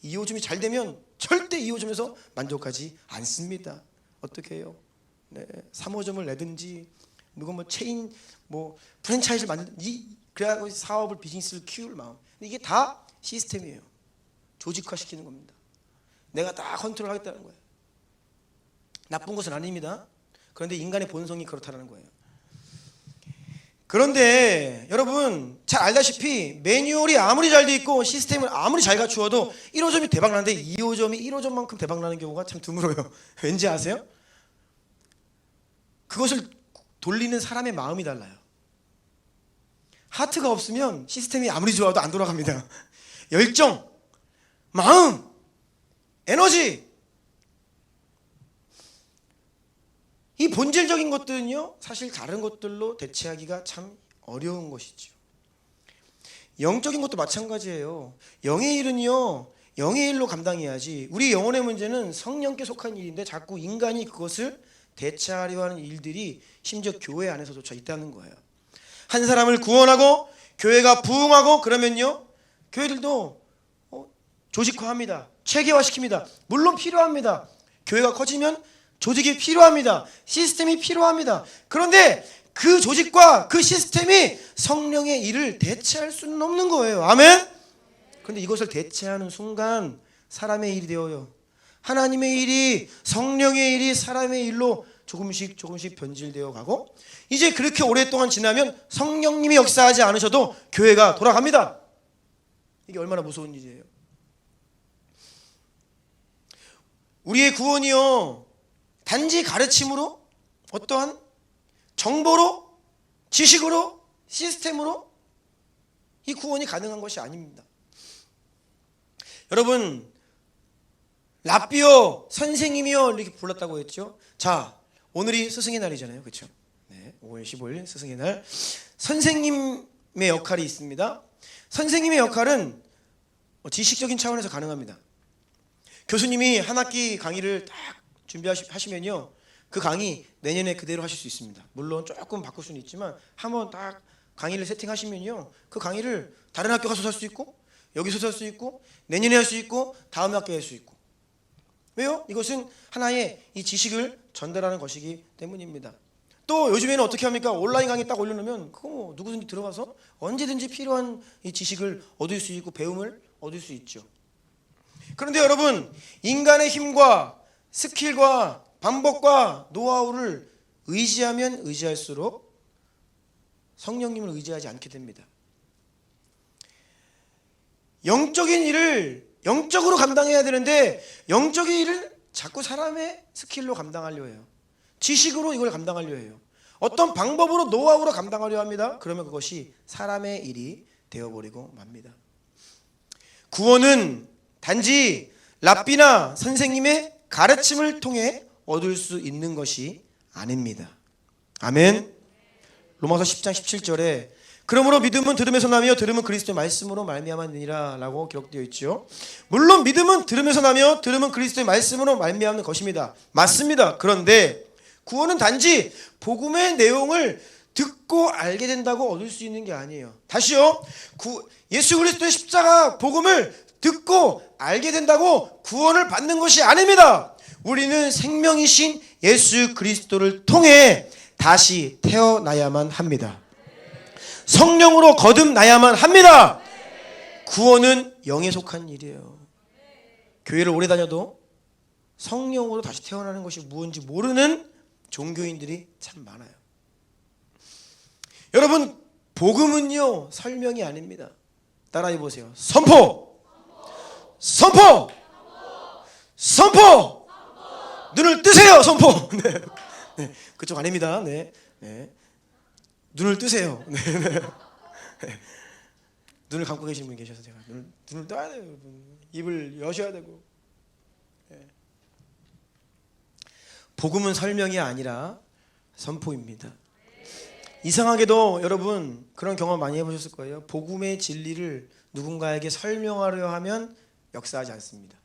2호점이 잘 되면 절대 2호점에서 만족하지 않습니다. 어떻게 해요? 3호점을 내든지 누가 뭐 체인 프랜차이즈를 만든지 그래야 사업을, 비즈니스를 키울 마음. 근데 이게 다 시스템이에요. 조직화 시키는 겁니다. 내가 다 컨트롤하겠다는 거예요. 나쁜 것은 아닙니다. 그런데 인간의 본성이 그렇다는 거예요. 그런데 여러분 잘 알다시피 매뉴얼이 아무리 잘 돼 있고 시스템을 아무리 잘 갖추어도 1호점이 대박 나는데 2호점이 1호점만큼 대박 나는 경우가 참 드물어요. 왠지 아세요? 그것을 돌리는 사람의 마음이 달라요. 하트가 없으면 시스템이 아무리 좋아도 안 돌아갑니다. 열정, 마음, 에너지, 이 본질적인 것들은요, 사실 다른 것들로 대체하기가 참 어려운 것이죠. 영적인 것도 마찬가지예요. 영의 일은요, 영의 일로 감당해야지. 우리 영혼의 문제는 성령께 속한 일인데 자꾸 인간이 그것을 대체하려 하는 일들이 심지어 교회 안에서조차 있다는 거예요. 한 사람을 구원하고 교회가 부흥하고 그러면요, 교회들도 조직화합니다. 체계화시킵니다. 물론 필요합니다. 교회가 커지면 조직이 필요합니다. 시스템이 필요합니다. 그런데 그 조직과 그 시스템이 성령의 일을 대체할 수는 없는 거예요. 아멘? 그런데 이것을 대체하는 순간 사람의 일이 되어요. 하나님의 일이, 성령의 일이 사람의 일로 조금씩 변질되어 가고, 이제 그렇게 오랫동안 지나면 성령님이 역사하지 않으셔도 교회가 돌아갑니다. 이게 얼마나 무서운 일이에요. 우리의 구원이요, 단지 가르침으로, 어떠한 정보로, 지식으로, 시스템으로 이 구원이 가능한 것이 아닙니다. 여러분, 랍비여 선생님이여 이렇게 불렀다고 했죠. 자, 오늘이 스승의 날이잖아요, 그렇죠? 네, 5월 15일 스승의 날. 선생님의 역할이 있습니다. 선생님의 역할은 지식적인 차원에서 가능합니다. 교수님이 한 학기 강의를 딱 준비하시면요, 그 강의 내년에 그대로 하실 수 있습니다. 물론 조금 바꿀 수는 있지만 한번 딱 강의를 세팅하시면요, 그 강의를 다른 학교 가서 할 수 있고, 여기서 할 수 있고, 내년에 할 수 있고, 다음 학기에 할 수 있고. 왜요? 이것은 하나의 이 지식을 전달하는 것이기 때문입니다. 또 요즘에는 어떻게 합니까? 온라인 강의 딱 올려놓으면 그거 뭐 누구든지 들어가서 언제든지 필요한 이 지식을 얻을 수 있고 배움을 얻을 수 있죠. 그런데 여러분, 인간의 힘과 스킬과 방법과 노하우를 의지하면 의지할수록 성령님을 의지하지 않게 됩니다. 영적인 일을 영적으로 감당해야 되는데 영적인 일을 자꾸 사람의 스킬로 감당하려 해요. 지식으로 이걸 감당하려 해요. 어떤 방법으로, 노하우로 감당하려 합니다. 그러면 그것이 사람의 일이 되어버리고 맙니다. 구원은 단지 랍비나 선생님의 가르침을 통해 얻을 수 있는 것이 아닙니다. 아멘. 로마서 10장 17절에 그러므로 믿음은 들음에서 나며 들음은 그리스도의 말씀으로 말미암았느니라 라고 기록되어 있죠. 물론 믿음은 들음에서 나며 들음은 그리스도의 말씀으로 말미암는 것입니다. 맞습니다. 그런데 구원은 단지 복음의 내용을 듣고 알게 된다고 얻을 수 있는 게 아니에요. 다시요, 예수 그리스도의 십자가 복음을 듣고 알게 된다고 구원을 받는 것이 아닙니다. 우리는 생명이신 예수 그리스도를 통해 다시 태어나야만 합니다. 성령으로 거듭나야만 합니다. 구원은 영에 속한 일이에요. 교회를 오래 다녀도 성령으로 다시 태어나는 것이 무엇인지 모르는 종교인들이 참 많아요. 여러분, 복음은요, 설명이 아닙니다. 따라해 보세요. 선포! 선포! 선포! 눈을 뜨세요. 선포! 네. 네. 그쪽 아닙니다. 네. 네. 눈을 뜨세요. 네. 네. 눈을 감고 계신 분이 계셔서 제가 눈을 떠야 돼요. 입을 여셔야 되고. 네. 복음은 설명이 아니라 선포입니다. 이상하게도 여러분 그런 경험 많이 해보셨을 거예요. 복음의 진리를 누군가에게 설명하려 하면 역사하지 않습니다.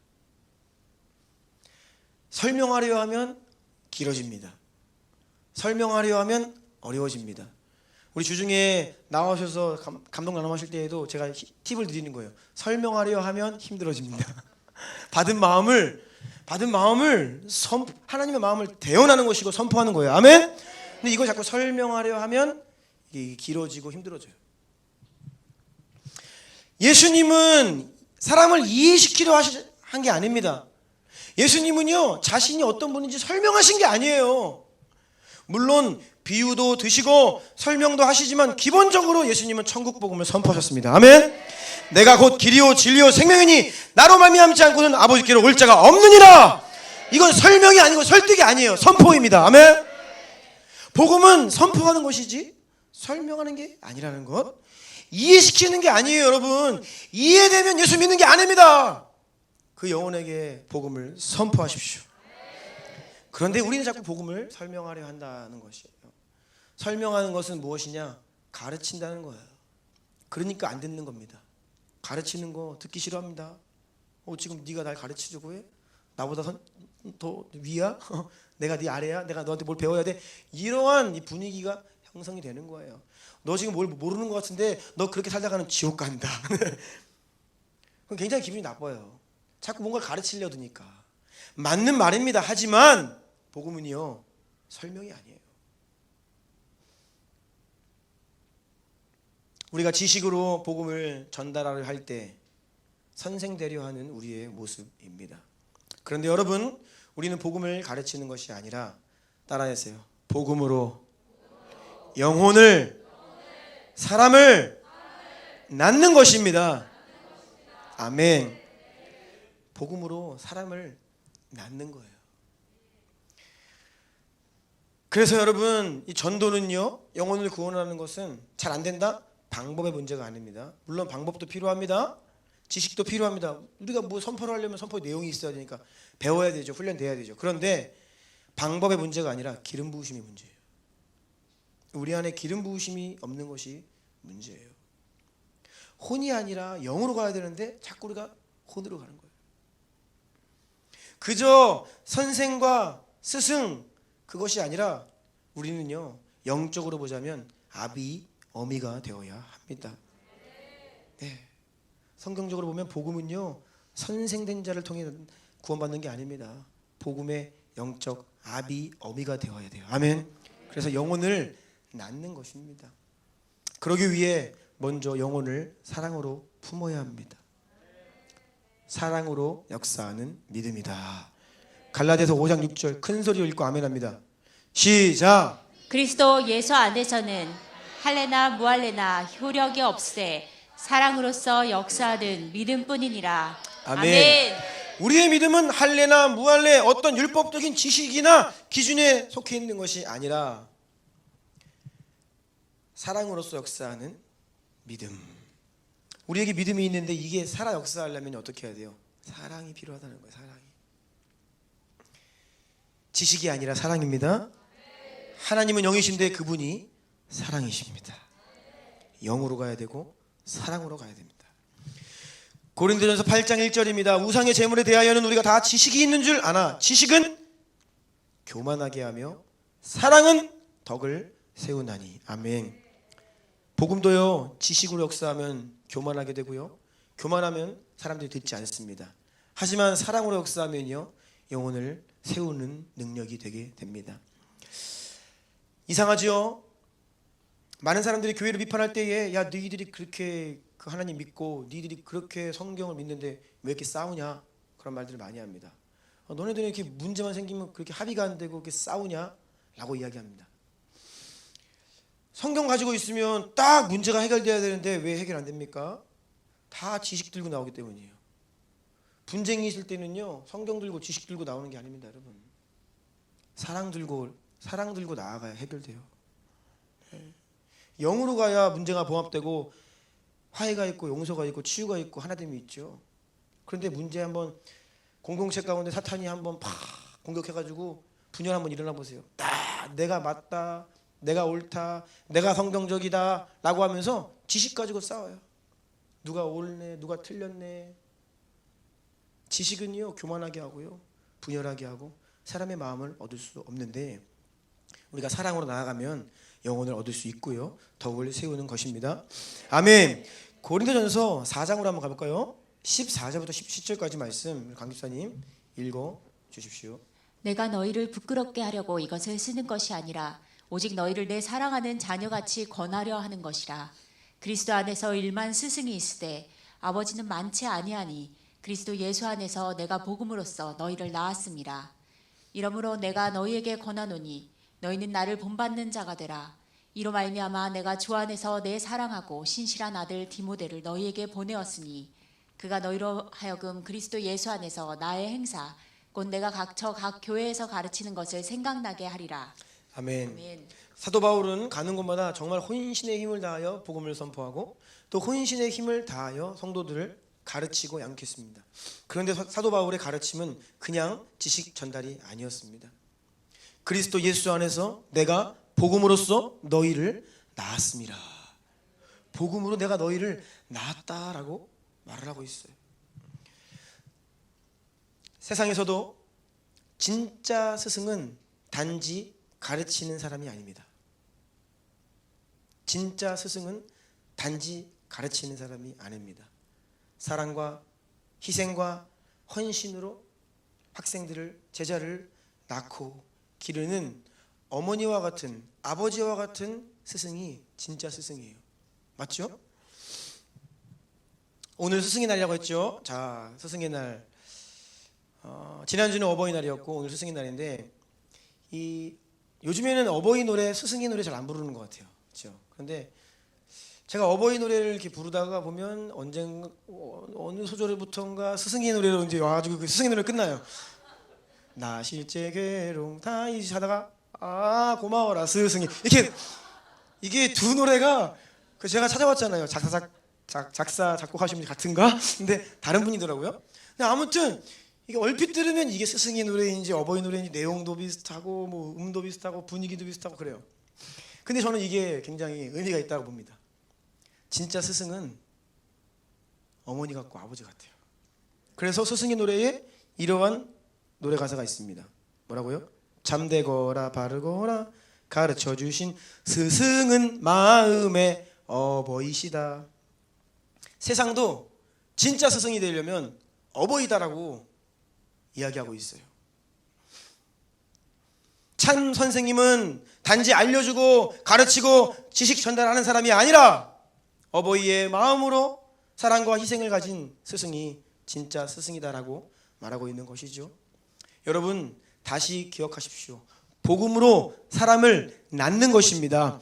설명하려 하면 길어집니다. 설명하려 하면 어려워집니다. 우리 주중에 나오셔서 감동 나눔하실 때에도 제가 팁을 드리는 거예요. 설명하려 하면 힘들어집니다. 받은 마음을 하나님의 마음을 대언하는 것이고 선포하는 거예요. 아멘. 근데 이거 자꾸 설명하려 하면 이게 길어지고 힘들어져요. 예수님은 사람을 이해시키려 한 게 아닙니다. 예수님은요, 자신이 어떤 분인지 설명하신 게 아니에요. 물론 비유도 드시고 설명도 하시지만 기본적으로 예수님은 천국 복음을 선포하셨습니다. 아멘. 내가 곧 길이요 진리요 생명이니 나로 말미암지 않고는 아버지께로 올 자가 없느니라. 이건 설명이 아니고 설득이 아니에요. 선포입니다. 아멘. 복음은 선포하는 것이지 설명하는 게 아니라는 것. 이해시키는 게 아니에요. 여러분, 이해되면 예수 믿는 게 아닙니다. 그 영혼에게 복음을 선포하십시오. 그런데 우리는 자꾸 복음을 설명하려 한다는 것이에요. 설명하는 것은 무엇이냐? 가르친다는 거예요. 그러니까 안 듣는 겁니다. 가르치는 거 듣기 싫어합니다. 지금 네가 날 가르치려고 해? 나보다 더 위야? 내가 네 아래야? 내가 너한테 뭘 배워야 돼? 이러한 이 분위기가 형성이 되는 거예요. 너 지금 뭘 모르는 것 같은데 너 그렇게 살다가는 지옥 간다. 그럼 굉장히 기분이 나빠요. 자꾸 뭔가를 가르치려 드니까. 맞는 말입니다. 하지만 복음은요, 설명이 아니에요. 우리가 지식으로 복음을 전달하려 할 때 선생되려 하는 우리의 모습입니다. 그런데 여러분, 우리는 복음을 가르치는 것이 아니라, 따라하세요, 복음으로 영혼을, 사람을 낳는 것입니다. 아멘. 복음으로 사람을 낳는 거예요. 그래서 여러분, 이 전도는요, 영혼을 구원하는 것은 잘 안 된다? 방법의 문제가 아닙니다. 물론 방법도 필요합니다. 지식도 필요합니다. 우리가 뭐 선포를 하려면 선포 내용이 있어야 되니까 배워야 되죠. 훈련돼야 되죠. 그런데 방법의 문제가 아니라 기름 부으심이 문제예요. 우리 안에 기름 부으심이 없는 것이 문제예요. 혼이 아니라 영으로 가야 되는데 자꾸 우리가 혼으로 가는 거예요. 그저 선생과 스승 그것이 아니라 우리는요, 영적으로 보자면 아비 어미가 되어야 합니다. 네. 성경적으로 보면 복음은요, 선생된 자를 통해 구원받는 게 아닙니다. 복음의 영적 아비 어미가 되어야 돼요. 아멘. 그래서 영혼을 낳는 것입니다. 그러기 위해 먼저 영혼을 사랑으로 품어야 합니다. 사랑으로 역사하는 믿음이다. 갈라디아서 5장 6절 큰 소리로 읽고 아멘합니다. 시작. 그리스도 예수 안에서는 할례나 무할례나 효력이 없으되 사랑으로서 역사하는 믿음뿐이니라. 아멘. 우리의 믿음은 할례나 무할례 어떤 율법적인 지식이나 기준에 속해 있는 것이 아니라 사랑으로서 역사하는 믿음. 우리에게 믿음이 있는데 이게 살아 역사하려면 어떻게 해야 돼요? 사랑이 필요하다는 거예요. 사랑이. 지식이 아니라 사랑입니다. 하나님은 영이신데 그분이 사랑이십니다. 영으로 가야 되고 사랑으로 가야 됩니다. 고린도전서 8장 1절입니다. 우상의 제물에 대하여는 우리가 다 지식이 있는 줄 아나 지식은 교만하게 하며 사랑은 덕을 세우나니. 아멘. 복음도요, 지식으로 역사하면 교만하게 되고요, 교만하면 사람들이 듣지 않습니다. 하지만 사랑으로 역사하면요, 영혼을 세우는 능력이 되게 됩니다. 이상하죠? 많은 사람들이 교회를 비판할 때에 야, 너희들이 그렇게 그 하나님 믿고 너희들이 그렇게 성경을 믿는데 왜 이렇게 싸우냐, 그런 말들을 많이 합니다. 너네들이 이렇게 문제만 생기면 그렇게 합의가 안 되고 이렇게 싸우냐 라고 이야기합니다. 성경 가지고 있으면 딱 문제가 해결돼야 되는데 왜 해결 안 됩니까? 다 지식 들고 나오기 때문이에요. 분쟁이 있을 때는요, 성경 들고 지식 들고 나오는 게 아닙니다. 여러분, 사랑 들고 나아가야 해결돼요. 영으로 가야 문제가 봉합되고 화해가 있고 용서가 있고 치유가 있고 하나됨이 있죠. 그런데 문제 한번 공동체 가운데 사탄이 한번 팍 공격해가지고 분열 한번 일어나 보세요. 내가 맞다, 내가 옳다, 내가 성경적이다 라고 하면서 지식 가지고 싸워요. 누가 옳네, 누가 틀렸네. 지식은요, 교만하게 하고요, 분열하게 하고 사람의 마음을 얻을 수 없는데 우리가 사랑으로 나아가면 영혼을 얻을 수 있고요, 덕을 세우는 것입니다. 아멘. 고린도전서 4장으로 한번 가볼까요? 14절부터 17절까지 말씀 강집사님 읽어 주십시오. 내가 너희를 부끄럽게 하려고 이것을 쓰는 것이 아니라 오직 너희를 내 사랑하는 자녀같이 권하려 하는 것이라. 그리스도 안에서 일만 스승이 있으되 아버지는 많지 아니하니 그리스도 예수 안에서 내가 복음으로써 너희를 낳았음이라. 이러므로 내가 너희에게 권하노니 너희는 나를 본받는 자가 되라. 이로 말미암아 내가 주 안에서 내 사랑하고 신실한 아들 디모데를 너희에게 보내었으니 그가 너희로 하여금 그리스도 예수 안에서 나의 행사 곧 내가 각처 각 교회에서 가르치는 것을 생각나게 하리라. 아멘. 아멘. 사도 바울은 가는 곳마다 정말 혼신의 힘을 다하여 복음을 선포하고 또 혼신의 힘을 다하여 성도들을 가르치고 양육했습니다. 그런데 사도 바울의 가르침은 그냥 지식 전달이 아니었습니다. 그리스도 예수 안에서 내가 복음으로써 너희를 낳았습니다. 복음으로 내가 너희를 낳았다라고 말을 하고 있어요. 세상에서도 진짜 스승은 단지 가르치는 사람이 아닙니다. 진짜 스승은 단지 가르치는 사람이 아닙니다. 사랑과 희생과 헌신으로 학생들을, 제자를 낳고 기르는 어머니와 같은, 아버지와 같은 스승이 진짜 스승이에요. 맞죠? 오늘 스승의 날이라고 했죠. 자, 스승의 날, 지난주는 어버이날이었고 오늘 스승의 날인데, 요즘에는 어버이 노래, 스승의 노래 잘 안 부르는 것 같아요. 그렇죠? 그런데 제가 어버이 노래를 이렇게 부르다가 보면 언젠가 어느 소절부터인가 스승의 노래로 이제 와가지고 그 스승의 노래 끝나요. 나 실제 괴로움 다 이시하다가 아 고마워라 스승이, 이렇게 이게 두 노래가 그 제가 찾아봤잖아요. 작사 작곡하신 분이 같은가? 근데 다른 분이더라고요. 근데 아무튼 이게 얼핏 들으면 이게 스승의 노래인지 어버이 노래인지 내용도 비슷하고 뭐 음도 비슷하고 분위기도 비슷하고 그래요. 근데 저는 이게 굉장히 의미가 있다고 봅니다. 진짜 스승은 어머니 같고 아버지 같아요. 그래서 스승의 노래에 이러한 노래 가사가 있습니다. 뭐라고요? 잠대거라 바르거라 가르쳐주신 스승은 마음의 어버이시다. 세상도 진짜 스승이 되려면 어버이다라고 이야기하고 있어요. 참 선생님은 단지 알려주고 가르치고 지식 전달하는 사람이 아니라 어버이의 마음으로 사랑과 희생을 가진 스승이 진짜 스승이다라고 말하고 있는 것이죠. 여러분 다시 기억하십시오. 복음으로 사람을 낳는 것입니다.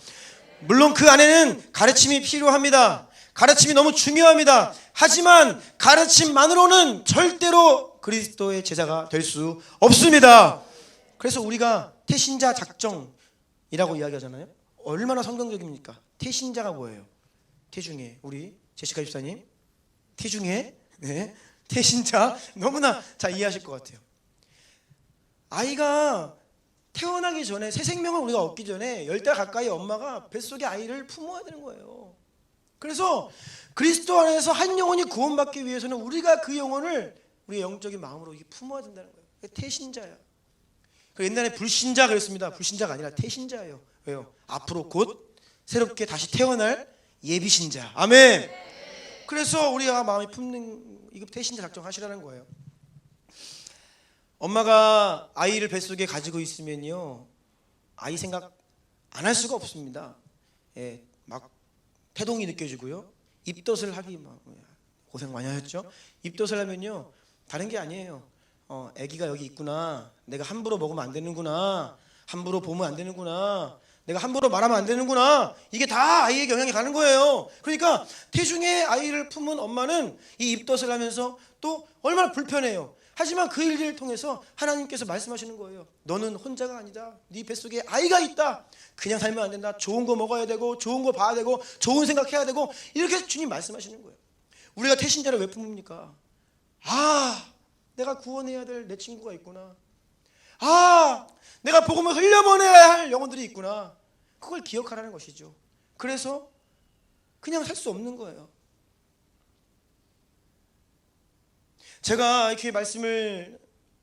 물론 그 안에는 가르침이 필요합니다. 가르침이 너무 중요합니다. 하지만 가르침만으로는 절대로 그리스도의 제자가 될 수 없습니다. 그래서 우리가 태신자 작정이라고 이야기하잖아요. 얼마나 성경적입니까? 태신자가 뭐예요? 태중에, 우리 제시카 집사님 태중에, 네, 태신자 너무나 잘 이해하실 것 같아요. 아이가 태어나기 전에, 새 생명을 우리가 얻기 전에 10달 가까이 엄마가 뱃속에 아이를 품어야 되는 거예요. 그래서 그리스도 안에서 한 영혼이 구원받기 위해서는 우리가 그 영혼을 우리의 영적인 마음으로 이렇게 품어야 된다는 거예요. 태신자야. 옛날에 불신자 그랬습니다. 불신자가 아니라 태신자예요. 왜요? 앞으로 곧 새롭게 다시 태어날 예비신자. 아멘. 그래서 우리가 마음이 품는 이거 태신자 작정하시라는 거예요. 엄마가 아이를 뱃속에 가지고 있으면요, 아이 생각 안 할 수가 없습니다. 예, 막 태동이 느껴지고요, 입덧을 하기 막 고생 많이 하셨죠. 입덧을 하면요 다른 게 아니에요. 아기가 여기 있구나, 내가 함부로 먹으면 안 되는구나, 함부로 보면 안 되는구나, 내가 함부로 말하면 안 되는구나, 이게 다 아이에게 영향이 가는 거예요. 그러니까 태중에 아이를 품은 엄마는 이 입덧을 하면서 또 얼마나 불편해요. 하지만 그 일을 통해서 하나님께서 말씀하시는 거예요. 너는 혼자가 아니다. 네 뱃속에 아이가 있다. 그냥 살면 안 된다. 좋은 거 먹어야 되고, 좋은 거 봐야 되고, 좋은 생각해야 되고, 이렇게 주님 말씀하시는 거예요. 우리가 태신자를 왜 품습니까? 아, 내가 구원해야 될 내 친구가 있구나. 아, 내가 복음을 흘려보내야 할 영혼들이 있구나. 그걸 기억하라는 것이죠. 그래서 그냥 살 수 없는 거예요. 제가 이렇게 말씀을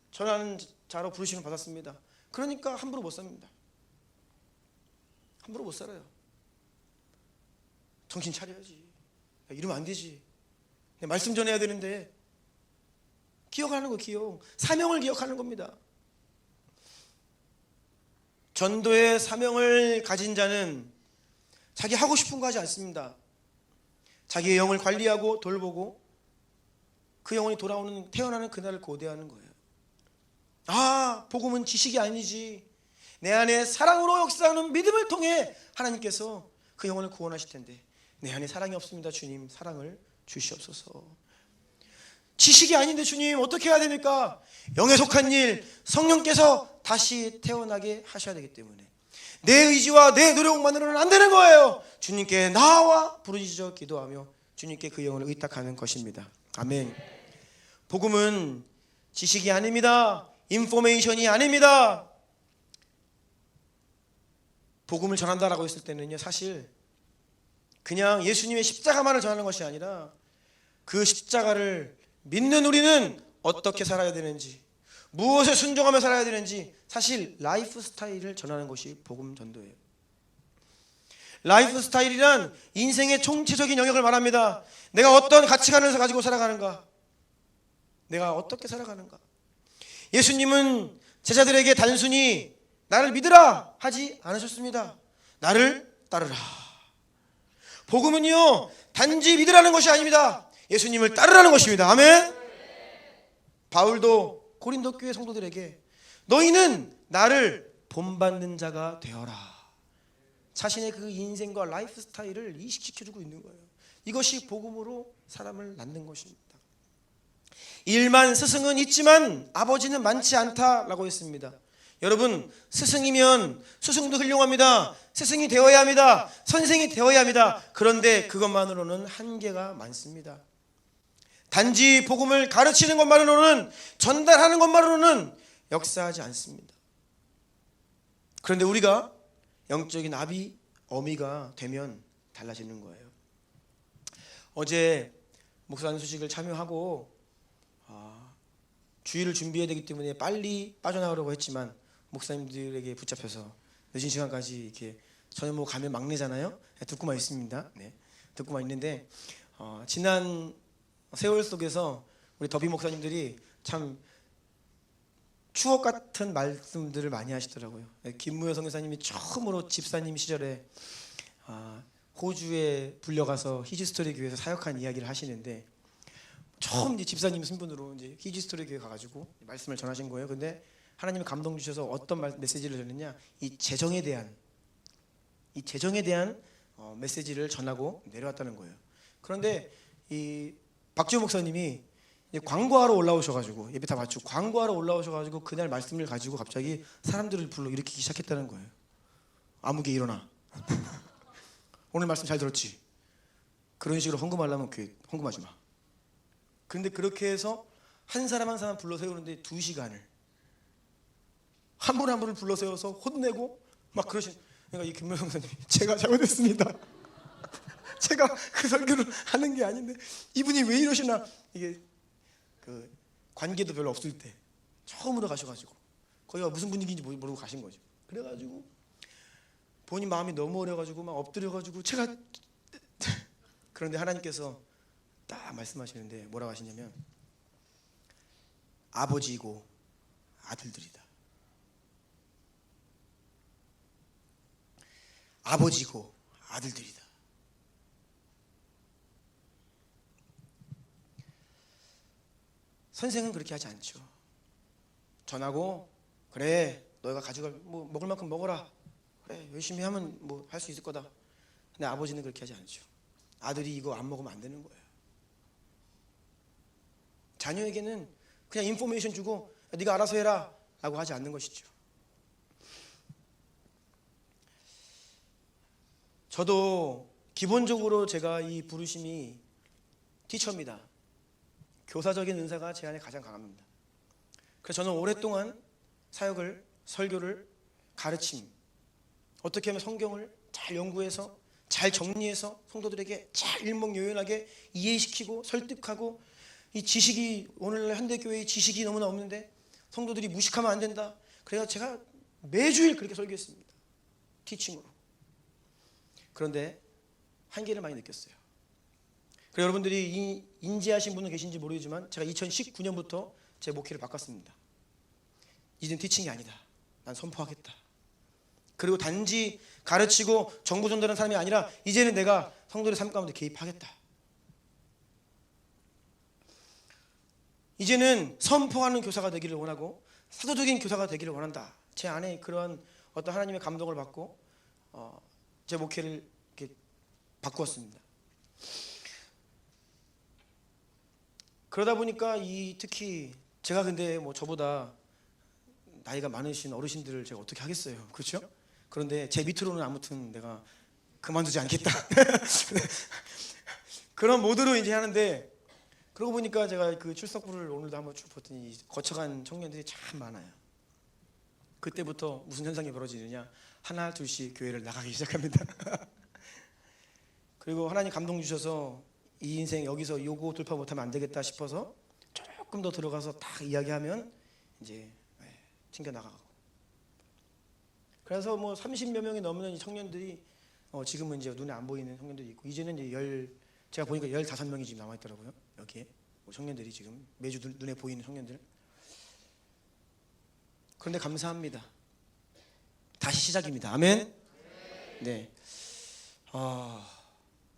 전하는 자로 부르심을 받았습니다. 그러니까 함부로 못 삽니다. 함부로 못 살아요. 정신 차려야지. 야, 이러면 안 되지. 말씀 전해야 되는데. 기억하는 거, 기억. 사명을 기억하는 겁니다. 전도의 사명을 가진 자는 자기 하고 싶은 거 하지 않습니다. 자기의 영을 관리하고 돌보고 그 영혼이 돌아오는, 태어나는 그날을 고대하는 거예요. 아, 복음은 지식이 아니지. 내 안에 사랑으로 역사하는 믿음을 통해 하나님께서 그 영혼을 구원하실 텐데 내 안에 사랑이 없습니다. 주님, 사랑을 주시옵소서. 지식이 아닌데 주님 어떻게 해야 됩니까? 영에 속한 일, 성령께서 다시 태어나게 하셔야 되기 때문에 내 의지와 내 노력만으로는 안 되는 거예요. 주님께 나와 부르짖어 기도하며 주님께 그 영혼을 의탁하는 것입니다. 아멘. 복음은 지식이 아닙니다. 인포메이션이 아닙니다. 복음을 전한다라고 했을 때는요, 사실 그냥 예수님의 십자가만을 전하는 것이 아니라 그 십자가를 믿는 우리는 어떻게 살아야 되는지, 무엇에 순종하며 살아야 되는지, 사실 라이프 스타일을 전하는 것이 복음 전도예요. 라이프 스타일이란 인생의 총체적인 영역을 말합니다. 내가 어떤 가치관을 가지고 살아가는가, 내가 어떻게 살아가는가. 예수님은 제자들에게 단순히 나를 믿으라 하지 않으셨습니다. 나를 따르라. 복음은요, 단지 믿으라는 것이 아닙니다. 예수님을 따르라는 것입니다. 아멘. 바울도 고린도 교회 성도들에게 너희는 나를 본받는 자가 되어라. 자신의 그 인생과 라이프 스타일을 이식시켜주고 있는 거예요. 이것이 복음으로 사람을 낳는 것입니다. 일만 스승은 있지만 아버지는 많지 않다라고 했습니다. 여러분, 스승이면 스승도 훌륭합니다. 스승이 되어야 합니다. 선생이 되어야 합니다. 그런데 그것만으로는 한계가 많습니다. 단지 복음을 가르치는 것만으로는, 전달하는 것만으로는 역사하지 않습니다. 그런데 우리가 영적인 아비, 어미가 되면 달라지는 거예요. 어제 목사님 소식을 참여하고 주일을 준비해야 되기 때문에 빨리 빠져나가려고 했지만 목사님들에게 붙잡혀서 늦은 시간까지 이렇게, 저는 뭐 가면 막내잖아요. 듣고만 있습니다. 네, 듣고만 있는데 지난 세월 속에서 우리 더비 목사님들이 참 추억 같은 말씀들을 많이 하시더라고요. 김무여 선교사님이 처음으로 집사님 시절에 호주에 불려가서 히지스토리 교회에서 사역한 이야기를 하시는데, 처음 이제 집사님 신분으로 이제 히지스토리 교회 가가지고 말씀을 전하신 거예요. 근데 하나님이 감동 주셔서 어떤 메시지를 전했냐, 이 재정에 대한 메시지를 전하고 내려왔다는 거예요. 그런데 이 박지호 목사님이 광고하러 올라오셔가지고, 예배 다 마치고 광고하러 올라오셔가지고 그날 말씀을 가지고 갑자기 사람들을 불러 일으키기 시작했다는 거예요. 아무개 일어나. 오늘 말씀 잘 들었지? 그런 식으로 헌금하려면 교회 헌금하지 마. 그런데 그렇게 해서 한 사람 한 사람 불러 세우는데 2시간을 한 분 한 분을 불러 세워서 혼내고 막 그러신. 그러니까 이 김무영 선생님이 제가 잘못했습니다. 제가 그 설교를 하는 게 아닌데 이분이 왜 이러시나. 이게 그 관계도 별로 없을 때 처음으로 가셔가지고 거기가 무슨 분위기인지 모르고 가신 거죠. 그래가지고 본인 마음이 너무 어려가지고 막 엎드려가지고 제가 그런데 하나님께서 딱 말씀하시는데 뭐라고 하시냐면, 아버지이고 아들들이다. 아버지고 아들들이다. 선생은 그렇게 하지 않죠. 전하고, 그래 너희가 가져갈 뭐 먹을 만큼 먹어라. 그래 열심히 하면 뭐 할 수 있을 거다. 근데 아버지는 그렇게 하지 않죠. 아들이 이거 안 먹으면 안 되는 거예요. 자녀에게는 그냥 인포메이션 주고 네가 알아서 해라 라고 하지 않는 것이죠. 저도 기본적으로 제가 이 부르심이 티처입니다. 교사적인 은사가 제 안에 가장 강합니다. 그래서 저는 오랫동안 사역을, 설교를, 가르침, 어떻게 하면 성경을 잘 연구해서 잘 정리해서 성도들에게 잘 일목요연하게 이해시키고 설득하고, 이 지식이, 오늘날 현대교회의 지식이 너무나 없는데 성도들이 무식하면 안 된다. 그래서 제가 매주일 그렇게 설교했습니다. 티칭으로. 그런데 한계를 많이 느꼈어요. 그래서 여러분들이 인지하신 분은 계신지 모르지만 제가 2019년부터 제 목회를 바꿨습니다. 이젠 티칭이 아니다. 난 선포하겠다. 그리고 단지 가르치고 정보 전달하는 사람이 아니라 이제는 내가 성도의 삶 가운데 개입하겠다. 이제는 선포하는 교사가 되기를 원하고 사도적인 교사가 되기를 원한다. 제 안에 그러한 어떤 하나님의 감동을 받고 제 목회를 이렇게 바꾸었습니다. 그러다 보니까 특히 제가, 근데 뭐 저보다 나이가 많으신 어르신들을 제가 어떻게 하겠어요, 그렇죠? 그런데 제 밑으로는 아무튼 내가 그만두지 않겠다. 그런 모드로 이제 하는데, 그러고 보니까 제가 그 출석부를 오늘도 한번 쭉 봤더니 거쳐간 청년들이 참 많아요. 그때부터 무슨 현상이 벌어지느냐, 하나 둘씩 교회를 나가기 시작합니다. 그리고 하나님 감동 주셔서 이 인생 여기서 요거 돌파 못하면 안 되겠다 싶어서 조금 더 들어가서 딱 이야기하면 이제 튕겨 나가고. 그래서 뭐 30여 명이 넘는 청년들이 지금은 이제 눈에 안 보이는 청년들이 있고, 이제는 이제 제가 보니까 15명이 지금 남아 있더라고요. 여기에 청년들이 지금 매주 눈에 보이는 청년들. 그런데 감사합니다. 다시 시작입니다. 아멘. 네.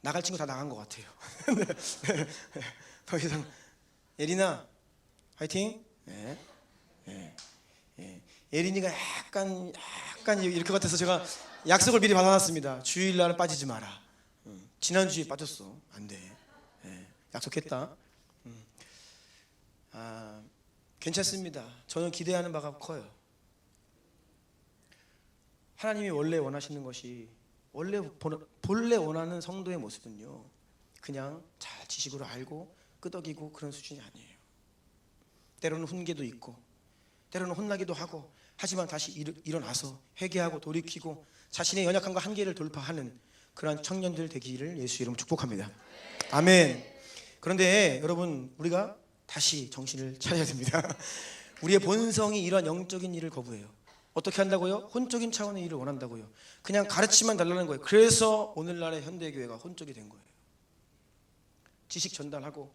나갈 친구 다 나간 것 같아요. 더 이상. 예린아, 화이팅. 네. 네. 네. 예린이가 약간 이렇게 같아서 제가 약속을 미리 받아놨습니다. 주일날은 빠지지 마라. 지난주에 빠졌어. 안 돼. 네. 약속했다. 괜찮습니다. 저는 기대하는 바가 커요. 하나님이 원래 원하시는 것이, 본래 원하는 성도의 모습은요, 그냥 잘 지식으로 알고 끄덕이고 그런 수준이 아니에요. 때로는 훈계도 있고, 때로는 혼나기도 하고, 하지만 다시 일어나서 회개하고 돌이키고 자신의 연약함과 한계를 돌파하는 그러한 청년들 되기를 예수 이름으로 축복합니다. 아멘. 그런데 여러분, 우리가 다시 정신을 차려야 됩니다. 우리의 본성이 이러한 영적인 일을 거부해요. 어떻게 한다고요? 혼적인 차원의 일을 원한다고요. 그냥 가르치만 달라는 거예요. 그래서 오늘날의 현대교회가 혼적이 된 거예요. 지식 전달하고,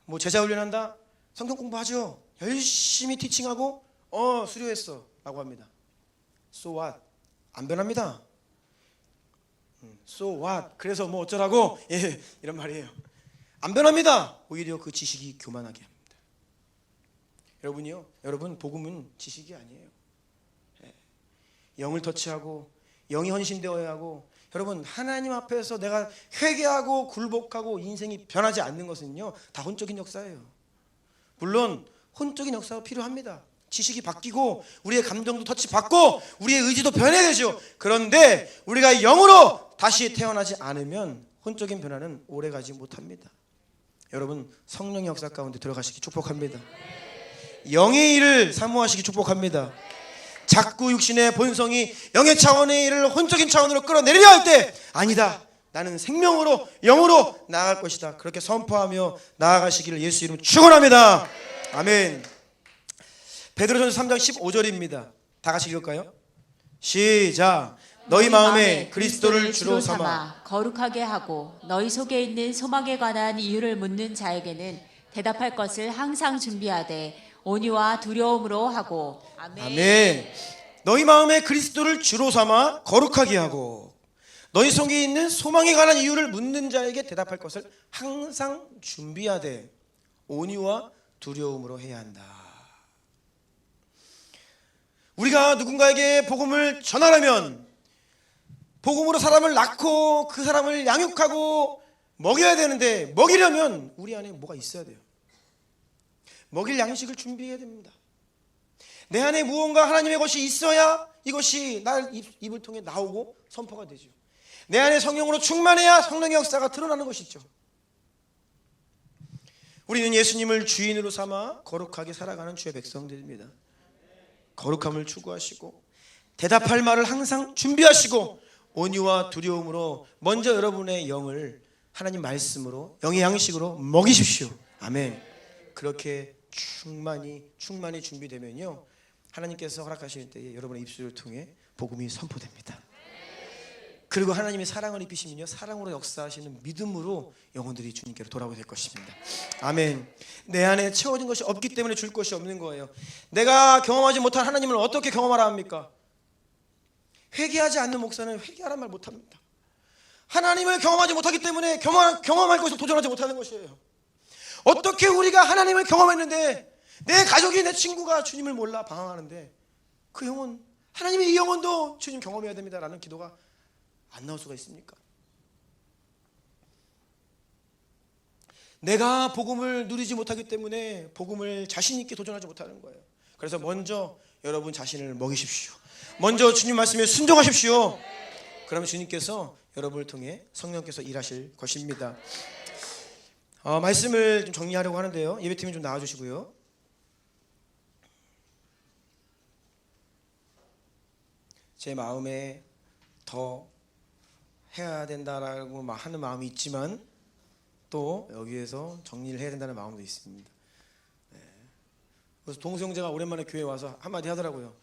뭐 제자 훈련한다? 성경 공부하죠. 열심히 티칭하고 수료했어 라고 합니다. So what? 안 변합니다. So what? 그래서 뭐 어쩌라고? 이런 말이에요. 안 변합니다. 오히려 그 지식이 교만하게 합니다. 여러분 복음은 지식이 아니에요. 영을 터치하고 영이 헌신되어야 하고, 여러분 하나님 앞에서 내가 회개하고 굴복하고 인생이 변하지 않는 것은요, 다 혼적인 역사예요. 물론 혼적인 역사가 필요합니다. 지식이 바뀌고 우리의 감정도 터치받고 우리의 의지도 변해야 되죠. 그런데 우리가 영으로 다시 태어나지 않으면 혼적인 변화는 오래가지 못합니다. 여러분 성령의 역사 가운데 들어가시기 축복합니다. 영의 일을 사모하시기 축복합니다. 자꾸 육신의 본성이 영의 차원의 일을 혼적인 차원으로 끌어내리려 할 때, 아니다, 나는 생명으로 영으로 나아갈 것이다, 그렇게 선포하며 나아가시기를 예수 이름으로 축원합니다. 아멘. 베드로전서 3장 15절입니다. 다 같이 읽을까요? 시작. 너희 마음에 그리스도를 주로 삼아 거룩하게 하고, 너희 속에 있는 소망에 관한 이유를 묻는 자에게는 대답할 것을 항상 준비하되 온유와 두려움으로 하고. 아멘. 아멘. 너희 마음에 그리스도를 주로 삼아 거룩하게 하고, 너희 속에 있는 소망에 관한 이유를 묻는 자에게 대답할 것을 항상 준비하되 온유와 두려움으로 해야 한다. 우리가 누군가에게 복음을 전하려면, 복음으로 사람을 낳고 그 사람을 양육하고 먹여야 되는데, 먹이려면 우리 안에 뭐가 있어야 돼요. 먹일 양식을 준비해야 됩니다. 내 안에 무언가 하나님의 것이 있어야 이것이 날 입을 통해 나오고 선포가 되죠. 내 안에 성령으로 충만해야 성령의 역사가 드러나는 것이죠. 우리는 예수님을 주인으로 삼아 거룩하게 살아가는 주의 백성들입니다. 거룩함을 추구하시고 대답할 말을 항상 준비하시고 온유와 두려움으로 먼저 여러분의 영을 하나님 말씀으로, 영의 양식으로 먹이십시오. 아멘. 그렇게 충만히 준비되면요, 하나님께서 허락하실 때에 여러분의 입술을 통해 복음이 선포됩니다. 그리고 하나님의 사랑을 입히시면요, 사랑으로 역사하시는 믿음으로 영혼들이 주님께로 돌아오게 될 것입니다. 아멘. 내 안에 채워진 것이 없기 때문에 줄 것이 없는 거예요. 내가 경험하지 못한 하나님을 어떻게 경험하라 합니까? 회개하지 않는 목사는 회개하란 말 못합니다. 하나님을 경험하지 못하기 때문에 경험할 것을 도전하지 못하는 것이에요. 어떻게 우리가 하나님을 경험했는데 내 가족이, 내 친구가 주님을 몰라 방황하는데, 그 영혼, 하나님의 이 영혼도 주님 경험해야 됩니다라는 기도가 안 나올 수가 있습니까? 내가 복음을 누리지 못하기 때문에 복음을 자신 있게 도전하지 못하는 거예요. 그래서 먼저 여러분 자신을 먹이십시오. 먼저 주님 말씀에 순종하십시오. 그러면 주님께서 여러분을 통해 성령께서 일하실 것입니다. 말씀을 좀 정리하려고 하는데요, 예배팀이 좀 나와주시고요. 제 마음에 더 해야 된다라고 하는 마음이 있지만 또 여기에서 정리를 해야 된다는 마음도 있습니다. 그래서 동수 형제가 오랜만에 교회 와서 한마디 하더라고요.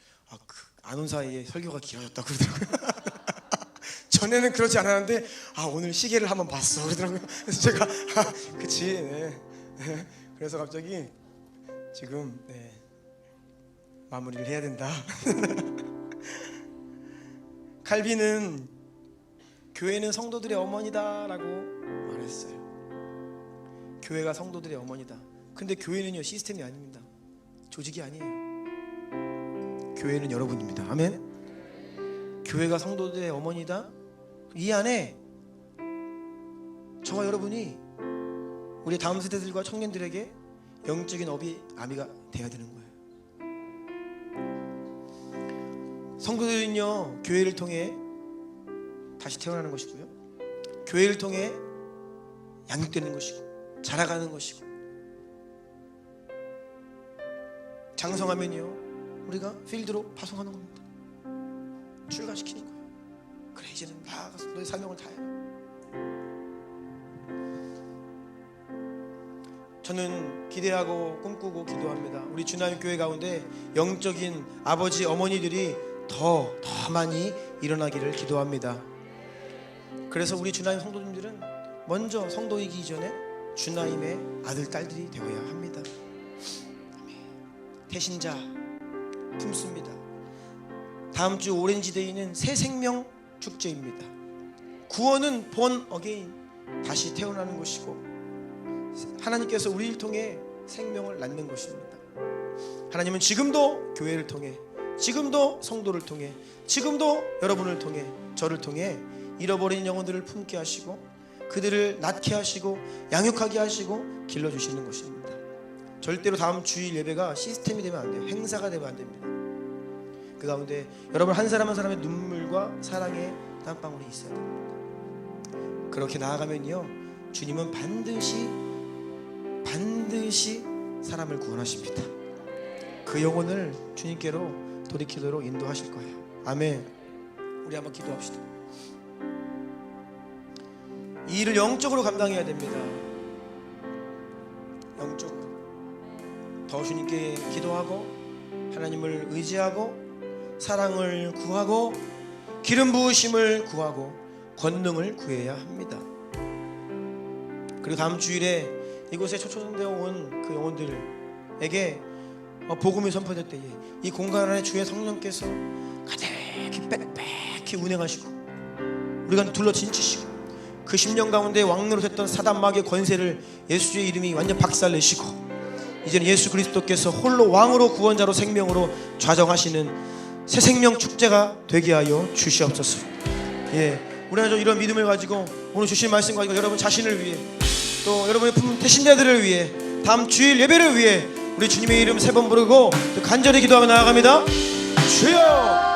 안 온 사이에 설교가 길어졌다 그러더라고요. 전에는 그러지 않았는데 오늘 시계를 한번 봤어 그러더라고요. 그래서 제가 그치. 네. 그래서 갑자기 지금 마무리를 해야 된다. 칼빈은 교회는 성도들의 어머니다라고 말했어요. 교회가 성도들의 어머니다. 근데 교회는요 시스템이 아닙니다. 조직이 아니에요. 교회는 여러분입니다. 아멘. 교회가 성도들의 어머니다. 이 안에 저와 여러분이 우리 다음 세대들과 청년들에게 영적인 아미가 되어야 되는 거예요. 성도들은요 교회를 통해 다시 태어나는 것이고요, 교회를 통해 양육되는 것이고 자라가는 것이고, 장성하면요 우리가 필드로 파송하는 겁니다. 출가시키는 거예요. 그래 이제는 나아가서 너의 사명을 다해라. 저는 기대하고 꿈꾸고 기도합니다. 우리 주나님 교회 가운데 영적인 아버지 어머니들이 더 많이 일어나기를 기도합니다. 그래서 우리 주나님 성도님들은 먼저 성도이기 이전에 주나님의 아들 딸들이 되어야 합니다. 태신자 품습니다. 다음 주 오렌지데이는 새 생명 축제입니다. 구원은 본 어게인, 다시 태어나는 것이고 하나님께서 우리를 통해 생명을 낳는 것입니다. 하나님은 지금도 교회를 통해, 지금도 성도를 통해, 지금도 여러분을 통해, 저를 통해 잃어버린 영혼들을 품게 하시고 그들을 낳게 하시고 양육하게 하시고 길러주시는 것입니다. 절대로 다음 주일 예배가 시스템이 되면 안 돼요. 행사가 되면 안 됩니다. 그 가운데 여러분 한 사람 한 사람의 눈물과 사랑의 땀방울이 있어야 됩니다. 그렇게 나아가면요 주님은 반드시 사람을 구원하십니다. 그 영혼을 주님께로 돌이키도록 인도하실 거예요. 아멘. 우리 한번 기도합시다. 이 일을 영적으로 감당해야 됩니다. 영적으로 더 주님께 기도하고 하나님을 의지하고 사랑을 구하고 기름 부으심을 구하고 권능을 구해야 합니다. 그리고 다음 주일에 이곳에 초청되어 온 그 영혼들에게 복음이 선포될 때에 이 공간 안에 주의 성령께서 가득히 빽빽히 운행하시고 우리가 둘러 진치시고 그 10년 가운데 왕노릇했던 사단 마귀의 권세를 예수의 이름이 완전 박살내시고 이제는 예수 그리스도께서 홀로 왕으로 구원자로 생명으로 좌정하시는 새 생명 축제가 되게 하여 주시옵소서. 우리가 이런 믿음을 가지고 오늘 주신 말씀 가지고 여러분 자신을 위해 또 여러분의 품은 태신자들을 위해 다음 주일 예배를 위해 우리 주님의 이름 3번 부르고 간절히 기도하며 나아갑니다. 주여